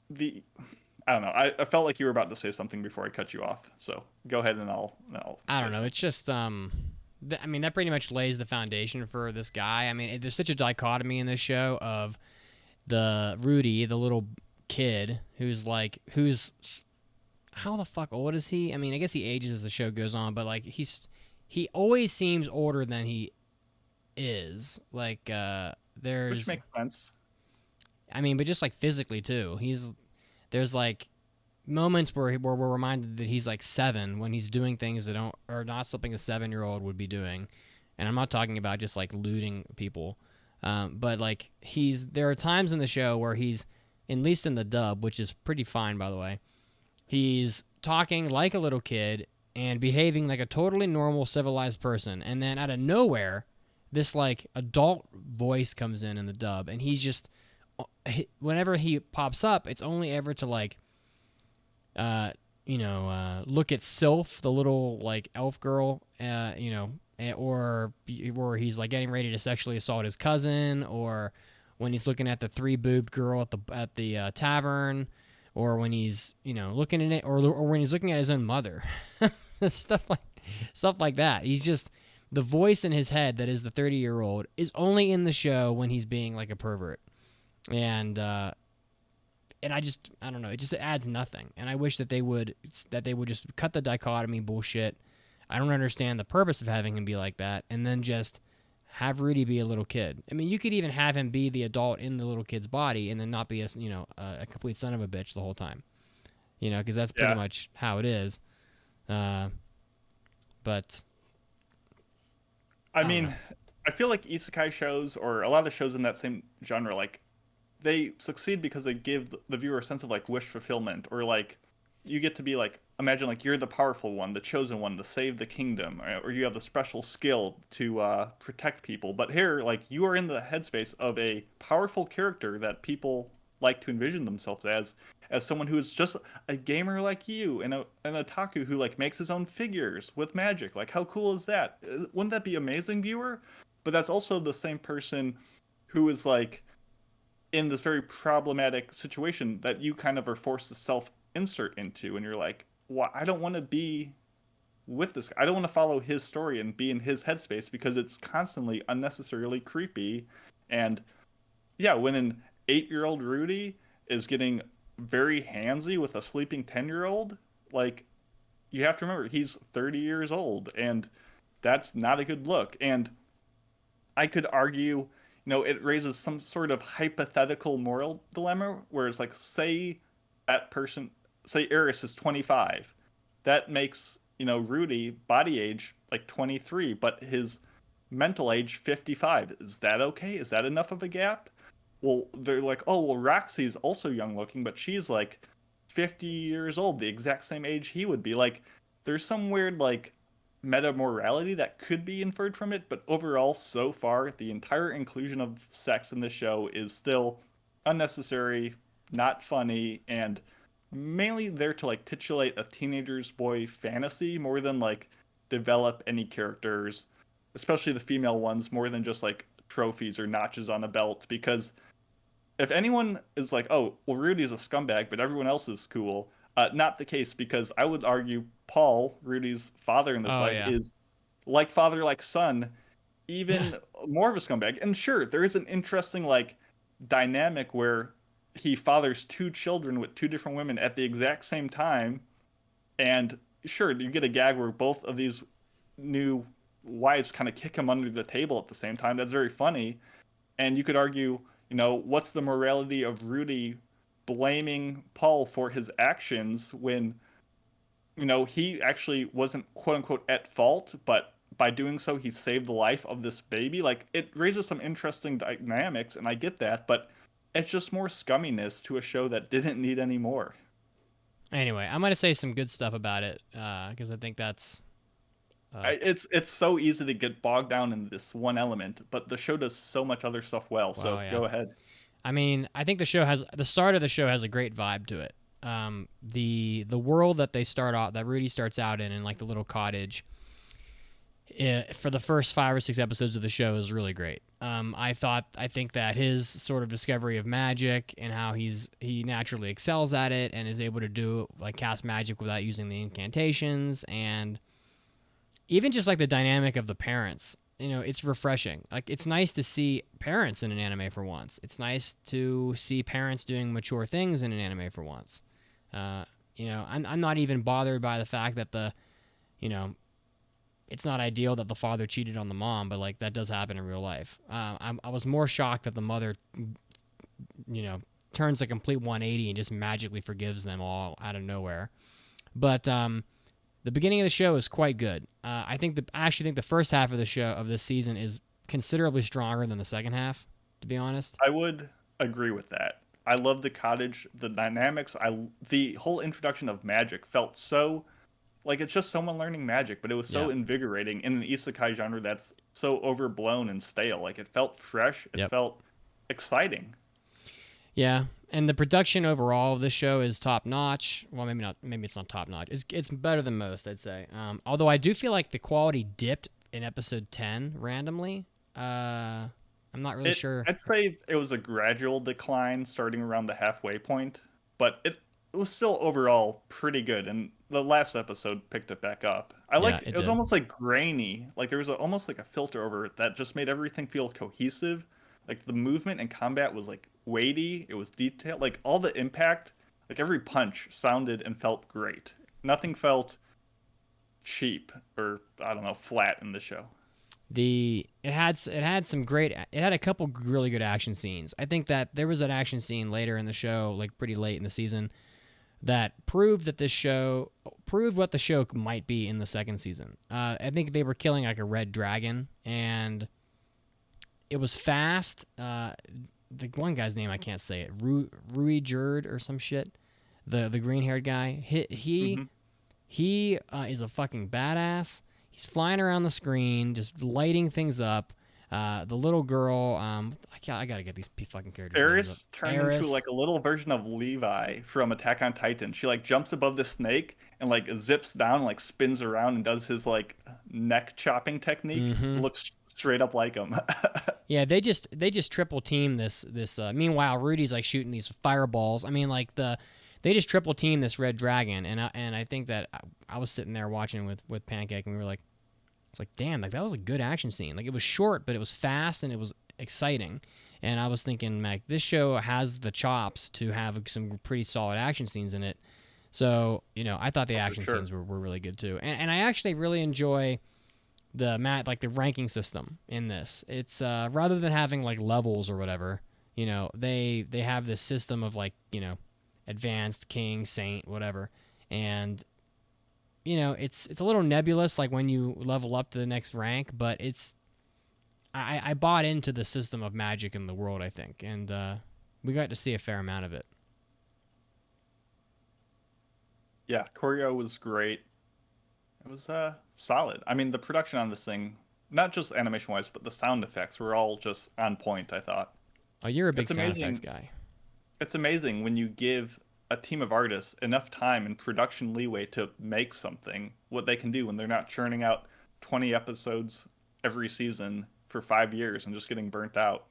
I don't know. I felt like you were about to say something before I cut you off. So go ahead and I'll I don't know. It's just I mean, that pretty much lays the foundation for this guy. I mean, there's such a dichotomy in this show of the Rudy, the little kid who's how the fuck old is he? I mean, I guess he ages as the show goes on, but like he always seems older than he is. Like which makes sense. I mean, but just like physically too. There's like moments where we're reminded that he's like 7 when he's doing things that are not something a 7-year-old would be doing. And I'm not talking about just like looting people. But like there are times in the show where he's, at least in the dub, which is pretty fine by the way, he's talking like a little kid and behaving like a totally normal civilized person. And then out of nowhere, this like adult voice comes in the dub, and he's just, whenever he pops up, it's only ever to like, look at Sylph, the little like elf girl, or he's like getting ready to sexually assault his cousin, or when he's looking at the 3-boobed girl at the tavern, or when he's looking at it, or when he's looking at his own mother, stuff like that. He's just, the voice in his head that is the 30-year-old is only in the show when he's being like a pervert. And I don't know, it just adds nothing. And I wish that they would just cut the dichotomy bullshit. I don't understand the purpose of having him be like that, and then just have Rudy be a little kid. I mean, you could even have him be the adult in the little kid's body, and then not be a complete son of a bitch the whole time. Because that's pretty much how it is. But I mean, I feel like isekai shows, or a lot of shows in that same genre, like, they succeed because they give the viewer a sense of like wish fulfillment, or like you get to be like, imagine like you're the powerful one, the chosen one to save the kingdom, or you have the special skill to protect people. But here, like, you are in the headspace of a powerful character that people like to envision themselves as someone who is just a gamer like you, and an otaku who like makes his own figures with magic. Like, how cool is that? Wouldn't that be amazing, viewer? But that's also the same person who is like in this very problematic situation that you kind of are forced to self-insert into, and you're like, well, I don't want to be with this guy. I don't want to follow his story and be in his headspace because it's constantly unnecessarily creepy. And yeah, when an 8-year-old Rudy is getting very handsy with a sleeping 10-year-old. Like, you have to remember, he's 30 years old, and that's not a good look. And I could argue, it raises some sort of hypothetical moral dilemma where it's like, say that person, say Eris is 25. That makes, Rudy body age like 23, but his mental age 55. Is that okay? Is that enough of a gap? Well, they're like, oh, well, Roxy's also young looking, but she's like 50 years old, the exact same age he would be. Like, there's some weird, like, meta morality that could be inferred from it, but overall, so far, the entire inclusion of sex in the show is still unnecessary, not funny, and mainly there to like titillate a teenager's boy fantasy more than like develop any characters, especially the female ones, more than just like trophies or notches on a belt. Because if anyone is like, oh, well, Rudy's a scumbag, but everyone else is cool, not the case, because I would argue Paul, Rudy's father in this Oh, life, yeah. is like father, like son, even more of a scumbag. And sure, there is an interesting like dynamic where he fathers two children with two different women at the exact same time, and sure, you get a gag where both of these new wives kind of kick him under the table at the same time. That's very funny. And you could argue, what's the morality of Rudy blaming Paul for his actions when, he actually wasn't quote unquote at fault, but by doing so, he saved the life of this baby? Like, it raises some interesting dynamics, and I get that, but it's just more scumminess to a show that didn't need any more. Anyway, I'm going to say some good stuff about it because I think that's... It's so easy to get bogged down in this one element, but the show does so much other stuff well. So yeah. Go ahead. I mean, I think the start of the show has a great vibe to it. The world that that Rudy starts out in like the little cottage, for the first 5 or 6 episodes of the show is really great. I think that his sort of discovery of magic and how he naturally excels at it and is able to cast magic without using the incantations, and even just like the dynamic of the parents, it's refreshing. Like, it's nice to see parents in an anime for once. It's nice to see parents doing mature things in an anime for once. I'm not even bothered by the fact that it's not ideal that the father cheated on the mom, but like that does happen in real life. I was more shocked that the mother, turns a complete 180 and just magically forgives them all out of nowhere. But the beginning of the show is quite good. I actually think the first half of the show of this season is considerably stronger than the second half, to be honest. I would agree with that. I love the cottage, the dynamics. The whole introduction of magic felt so like it's just someone learning magic, but it was so invigorating in an isekai genre that's so overblown and stale. Like, it felt fresh. It felt exciting. Yeah, and the production overall of this show is top notch. Well, maybe not. Maybe it's not top notch. It's better than most, I'd say. Although I do feel like the quality dipped in episode 10 randomly. I'm not really sure. I'd say it was a gradual decline starting around the halfway point, but it was still overall pretty good. And the last episode picked it back up. It was almost like grainy. Like, there was almost like a filter over it that just made everything feel cohesive. Like, the movement and combat was like weighty. It was detailed. Like, all the impact, like every punch sounded and felt great. Nothing felt cheap or, I don't know, flat in the show. It had a couple really good action scenes. I think that there was an action scene later in the show, like pretty late in the season, that proved what the show might be in the second season. I think they were killing like a red dragon, and it was fast. The one guy's name, I can't say it. Rui Jerd or some shit. The green-haired guy. He is a fucking badass. He's flying around the screen, just lighting things up. The little girl, I gotta get these fucking characters. Eris turned into like a little version of Levi from Attack on Titan. She like jumps above the snake and like zips down, like spins around and does his like neck chopping technique. Mm-hmm. It looks straight up like him. Yeah, they just triple team this. Meanwhile, Rudy's like shooting these fireballs. I mean, like they just triple team this red dragon, and I think that I was sitting there watching with Pancake, and we were like, it's like, damn, like that was a good action scene. Like, it was short, but it was fast and it was exciting. And I was thinking, like, this show has the chops to have some pretty solid action scenes in it. So, I thought the action scenes were really good too. And I actually really enjoy the ranking system in this. It's rather than having like levels or whatever, they have this system of like, advanced, king, saint, whatever. And it's a little nebulous like when you level up to the next rank, but I bought into the system of magic in the world, I think, and we got to see a fair amount of it. Yeah, choreo was great. It was solid. I mean, the production on this thing, not just animation-wise, but the sound effects were all just on point, I thought. Oh, you're a big sound effects guy. It's amazing when you give a team of artists enough time and production leeway to make something, what they can do when they're not churning out 20 episodes every season for 5 years and just getting burnt out.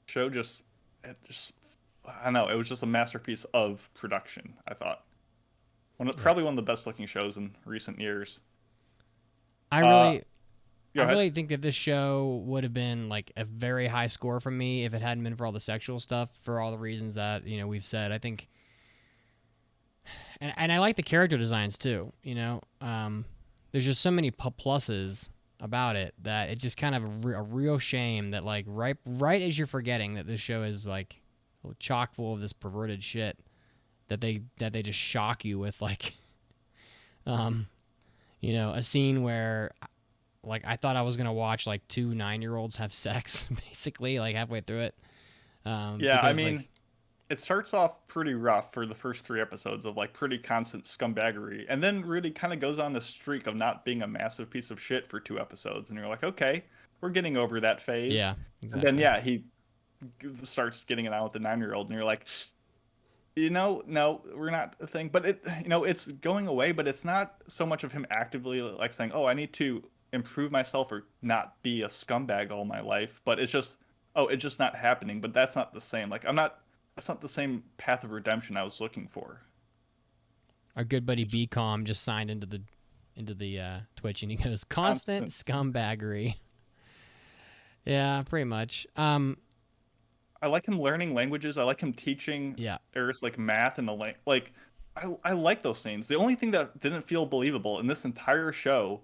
Show I don't know, it was just a masterpiece of production, I thought. Probably one of the best looking shows in recent years. I really think that this show would have been like a very high score from me if it hadn't been for all the sexual stuff, for all the reasons that, we've said. I think, and I like the character designs too, there's just so many pluses about it that it's just kind of a real shame that like right as you're forgetting that this show is like chock full of this perverted shit, that they just shock you with like, a scene where like I thought I was gonna watch like 2 9-year-olds have sex basically like halfway through it. Yeah, I mean, it starts off pretty rough for the first 3 episodes of like pretty constant scumbaggery, and then really kind of goes on this streak of not being a massive piece of shit for 2 episodes, and you're like, okay, we're getting over that phase. Yeah, exactly. And then he starts getting it on with the 9-year-old, and you're like, no, we're not a thing. But it's going away, but it's not so much of him actively like saying, oh, I need to improve myself or not be a scumbag all my life. But it's just, it's just not happening. But that's not the same. Like, that's not the same path of redemption I was looking for. Our good buddy BCom just signed into the Twitch, and he goes, constant scumbaggery. Yeah, pretty much. I like him learning languages. I like him teaching Eris like math and I like those things. The only thing that didn't feel believable in this entire show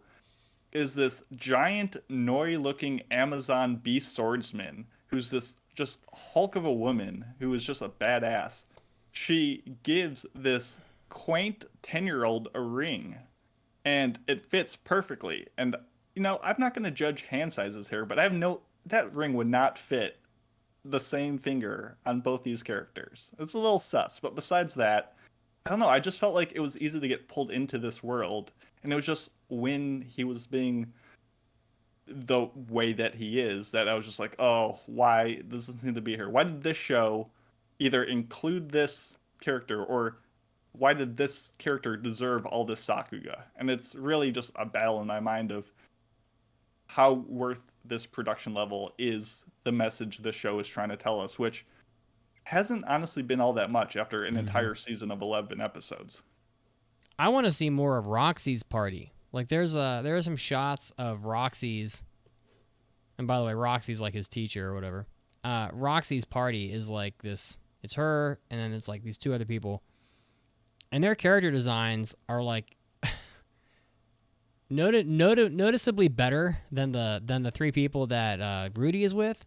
is this giant Noi-looking Amazon beast swordsman who's this just hulk of a woman who is just a badass. She gives this quaint 10-year-old a ring, and it fits perfectly. And I'm not going to judge hand sizes here, but that ring would not fit the same finger on both these characters. It's a little sus, but besides that, I don't know. I just felt like it was easy to get pulled into this world, and it was just when he was being the way that he is that I was just like, oh, why does this need to be here? Why did this show either include this character, or why did this character deserve all this Sakuga? And it's really just a battle in my mind of how worth this production level is the message the show is trying to tell us, which hasn't honestly been all that much after an entire season of 11 episodes. I want to see more of Roxy's party. Like there are some shots of Roxy's, and by the way, Roxy's like his teacher or whatever. Roxy's party is like this. It's her, and then it's like these 2 other people, and their character designs are like noticeably better than the 3 people that Rudy is with,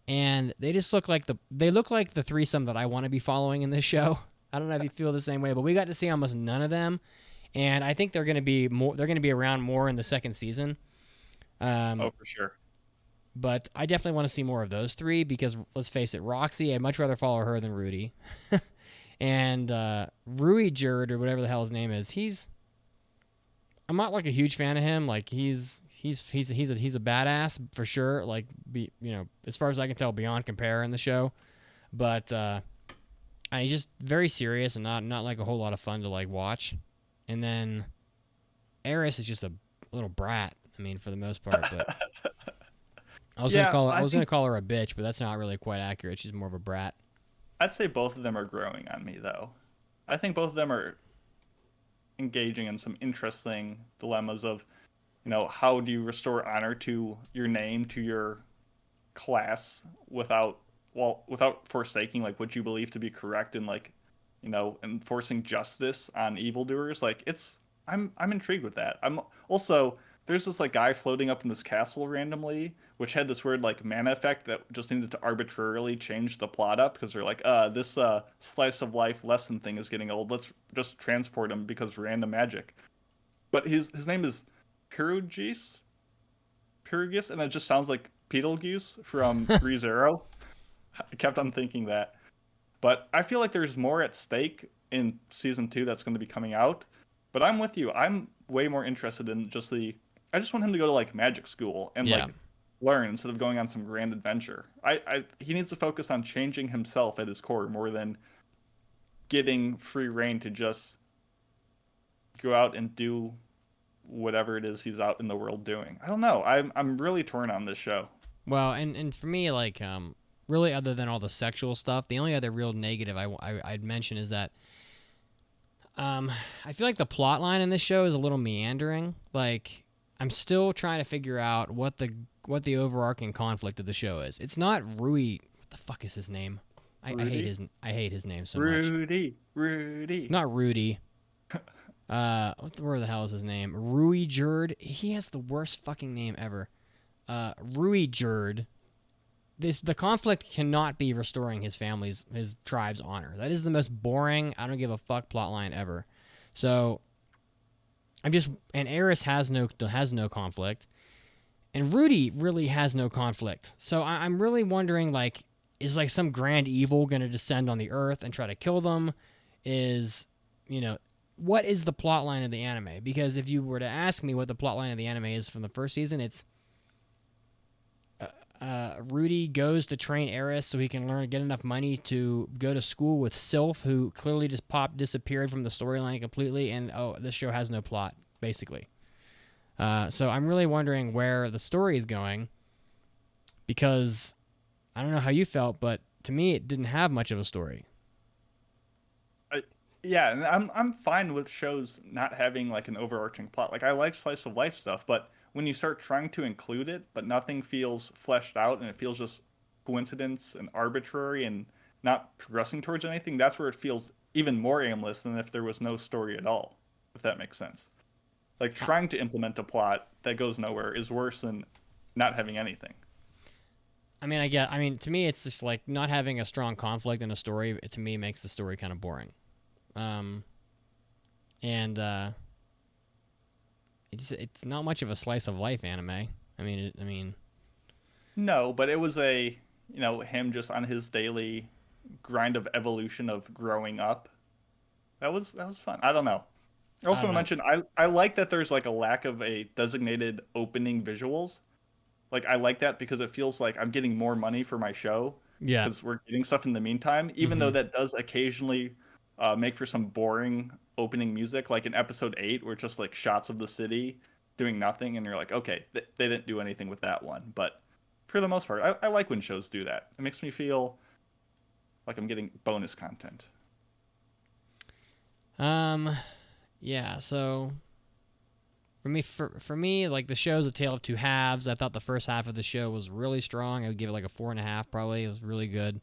and they just look like the threesome that I want to be following in this show. I don't know if you feel the same way, but we got to see almost none of them, and I think they're going to be more. They're going to be around more in the second season. For sure. But I definitely want to see more of those 3 because let's face it, Roxy, I'd much rather follow her than Rudy, and Rui Jerd or whatever the hell his name is. I'm not like a huge fan of him. Like he's a badass for sure. Like as far as I can tell, beyond compare in the show. But he's just very serious and not like a whole lot of fun to like watch. And then Eris is just a little brat. I mean, for the most part. But I was gonna call her a bitch, but that's not really quite accurate. She's more of a brat. I'd say both of them are growing on me, though. I think both of them are engaging in some interesting dilemmas of, how do you restore honor to your name, to your class without forsaking like what you believe to be correct, and like, you know, enforcing justice on evildoers. Like, I'm intrigued with that. I'm also, there's this like guy floating up in this castle randomly, which had this weird like mana effect that just needed to arbitrarily change the plot up because they're like, this slice of life lesson thing is getting old. Let's just transport him because random magic. But his name is Pirugis, Pirugis, and it just sounds like Beetlejuice from ReZero. I kept on thinking that. But I feel like there's more at stake in season 2 that's going to be coming out. But I'm with you. I'm way more interested in just I just want him to go to like magic school and Yeah. like learn instead of going on some grand adventure. He needs to focus on changing himself at his core more than getting free reign to just go out and do whatever it is he's out in the world doing. I don't know. I'm really torn on this show. Well, and for me, like, really, other than all the sexual stuff, the only other real negative I'd mention is that I feel like the plot line in this show is a little meandering. Like, I'm still trying to figure out what the overarching conflict of the show is. It's not Rui. What the fuck is his name? I hate his name so much. Rudy. Not Rudy. Where the hell is his name? Rui Jerd. He has the worst fucking name ever. Rui Jerd. The conflict cannot be restoring his tribe's honor. That is the most boring, I don't give a fuck plotline ever. So and Eris has no conflict, and Rudy really has no conflict. So I'm really wondering, like, is like some grand evil going to descend on the earth and try to kill them? What is the plot line of the anime? Because if you were to ask me what the plot line of the anime is from the first season, it's Rudy goes to train Eris so he can get enough money to go to school with Sylph, who clearly just disappeared from the storyline completely, and this show has no plot, basically. So I'm really wondering where the story is going, because I don't know how you felt, but to me it didn't have much of a story. Yeah, and I'm fine with shows not having like an overarching plot. Like, I like slice of life stuff, but when you start trying to include it, but nothing feels fleshed out and it feels just coincidence and arbitrary and not progressing towards anything, that's where it feels even more aimless than if there was no story at all, if that makes sense. Like, trying to implement a plot that goes nowhere is worse than not having anything. I mean, to me, it's just like not having a strong conflict in a story. To me, makes the story kind of boring. It's not much of a slice of life anime. No, but it was him just on his daily grind of evolution of growing up. That was fun. I don't know. I also want to mention I like that there's like a lack of a designated opening visuals. Like, I like that because it feels like I'm getting more money for my show. Yeah. Because we're getting stuff in the meantime, even though that does occasionally make for some boring opening music, like in episode 8, where it's just like shots of the city doing nothing, and you're like, okay, they didn't do anything with that one. But for the most part, I like when shows do that. It makes me feel like I'm getting bonus content. Yeah. So for me, like, the show's a tale of two halves. I thought the first half of the show was really strong. I would give it like a 4.5 probably. It was really good.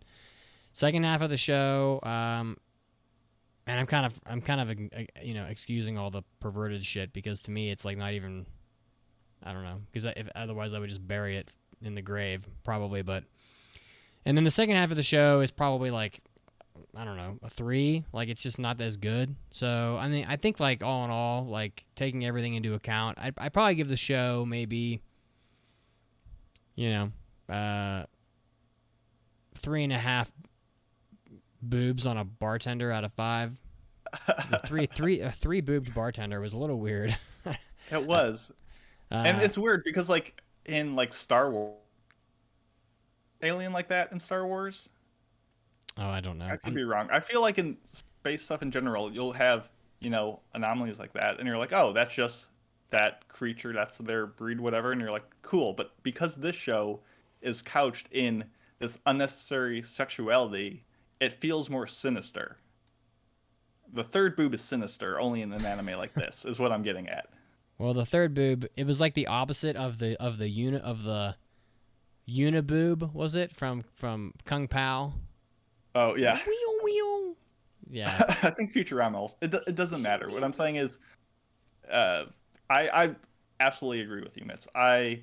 Second half of the show, and I'm kind of excusing all the perverted shit, because to me it's like not even, I don't know, because otherwise I would just bury it in the grave probably. But and then the second half of the show is probably like, I don't know, a 3. Like, it's just not as good. So I mean, I think, like, all in all, like, taking everything into account, I'd probably give the show maybe 3.5 boobs on a bartender out of 5. A 3 boobs bartender was a little weird. It was. And it's weird because, like, in like Star Wars, alien like that in Star Wars. Oh, I don't know. I could be wrong. I feel like in space stuff in general, you'll have, anomalies like that, and you're like, oh, that's just that creature, that's their breed, whatever, and you're like, cool. But because this show is couched in this unnecessary sexuality, it feels more sinister. The third boob is sinister only in an anime like this, is what I'm getting at. Well, the third boob, it was like the opposite of the Uniboob, was it, from Kung Pao? Oh yeah. Yeah. I think Futurama. It doesn't matter. What I'm saying is, I absolutely agree with you, Mitz. I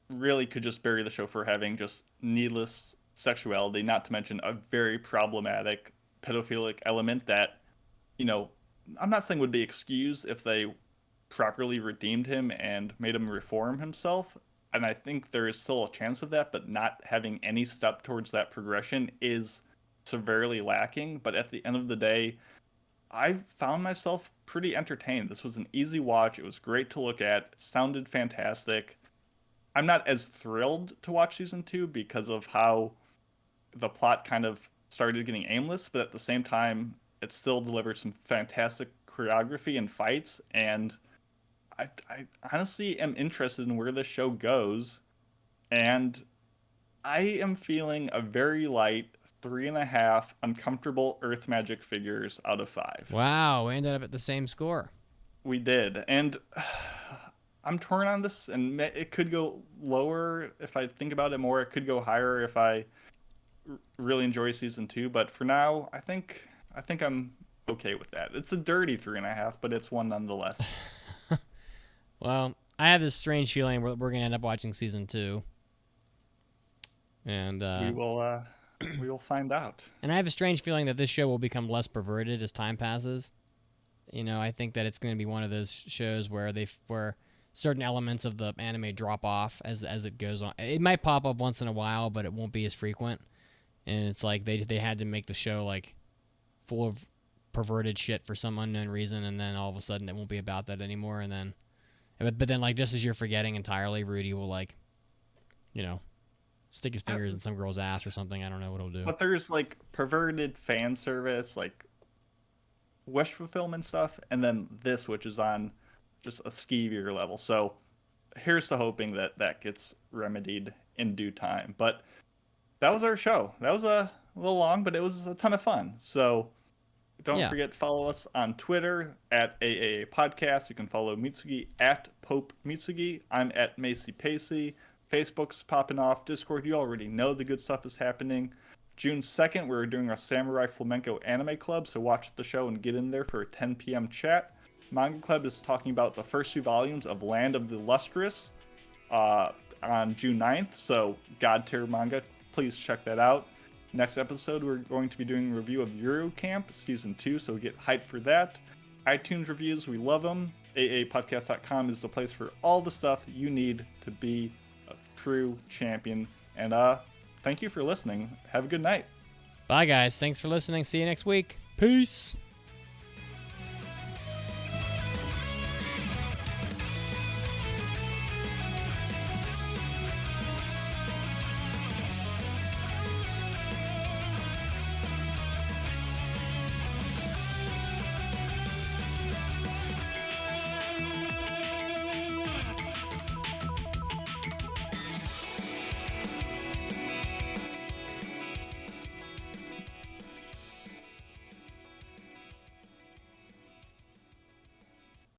really could just bury the show for having just needless sexuality, not to mention a very problematic pedophilic element that, I'm not saying would be excused if they properly redeemed him and made him reform himself. And I think there is still a chance of that, but not having any step towards that progression is severely lacking. But at the end of the day, I found myself pretty entertained. This was an easy watch. It was great to look at. It sounded fantastic. I'm not as thrilled to watch season 2 because of how the plot kind of started getting aimless, but at the same time, it still delivered some fantastic choreography and fights, and I honestly am interested in where this show goes, and I am feeling a very light 3.5 uncomfortable Earth magic figures out of 5. Wow, we ended up at the same score. We did, and I'm torn on this, and it could go lower if I think about it more. It could go higher if I really enjoy season 2. But for now, I think I'm okay with that. It's a dirty 3.5, but it's one nonetheless. Well, I have this strange feeling we're gonna end up watching season 2, and we will find out. And I have a strange feeling that this show will become less perverted as time passes. I think that it's going to be one of those shows where where certain elements of the anime drop off as it goes on. It might pop up once in a while, but it won't be as frequent. And it's like they had to make the show like full of perverted shit for some unknown reason, and then all of a sudden it won't be about that anymore. And then, but then like just as you're forgetting entirely, Rudy will like, stick his fingers in some girl's ass or something. I don't know what he'll do. But there's like perverted fan service, like wish fulfillment stuff, and then this, which is on just a skeevier level. So here's to hoping that gets remedied in due time. But that was our show. That was a little long, but it was a ton of fun. So don't forget to follow us on Twitter at AAA Podcast. You can follow Mitsugi at Pope Mitsugi. I'm at Macy Pacey. Facebook's popping off. Discord, you already know the good stuff is happening. June 2nd, we're doing our Samurai Flamenco Anime Club, so watch the show and get in there for a 10 p.m. chat. Manga Club is talking about the first 2 volumes of Land of the Lustrous on June 9th, so God tier manga, please check that out. Next episode, we're going to be doing a review of Eurocamp Season 2, so get hyped for that. iTunes reviews, we love them. AAPodcast.com is the place for all the stuff you need to be a true champion. And thank you for listening. Have a good night. Bye, guys. Thanks for listening. See you next week. Peace.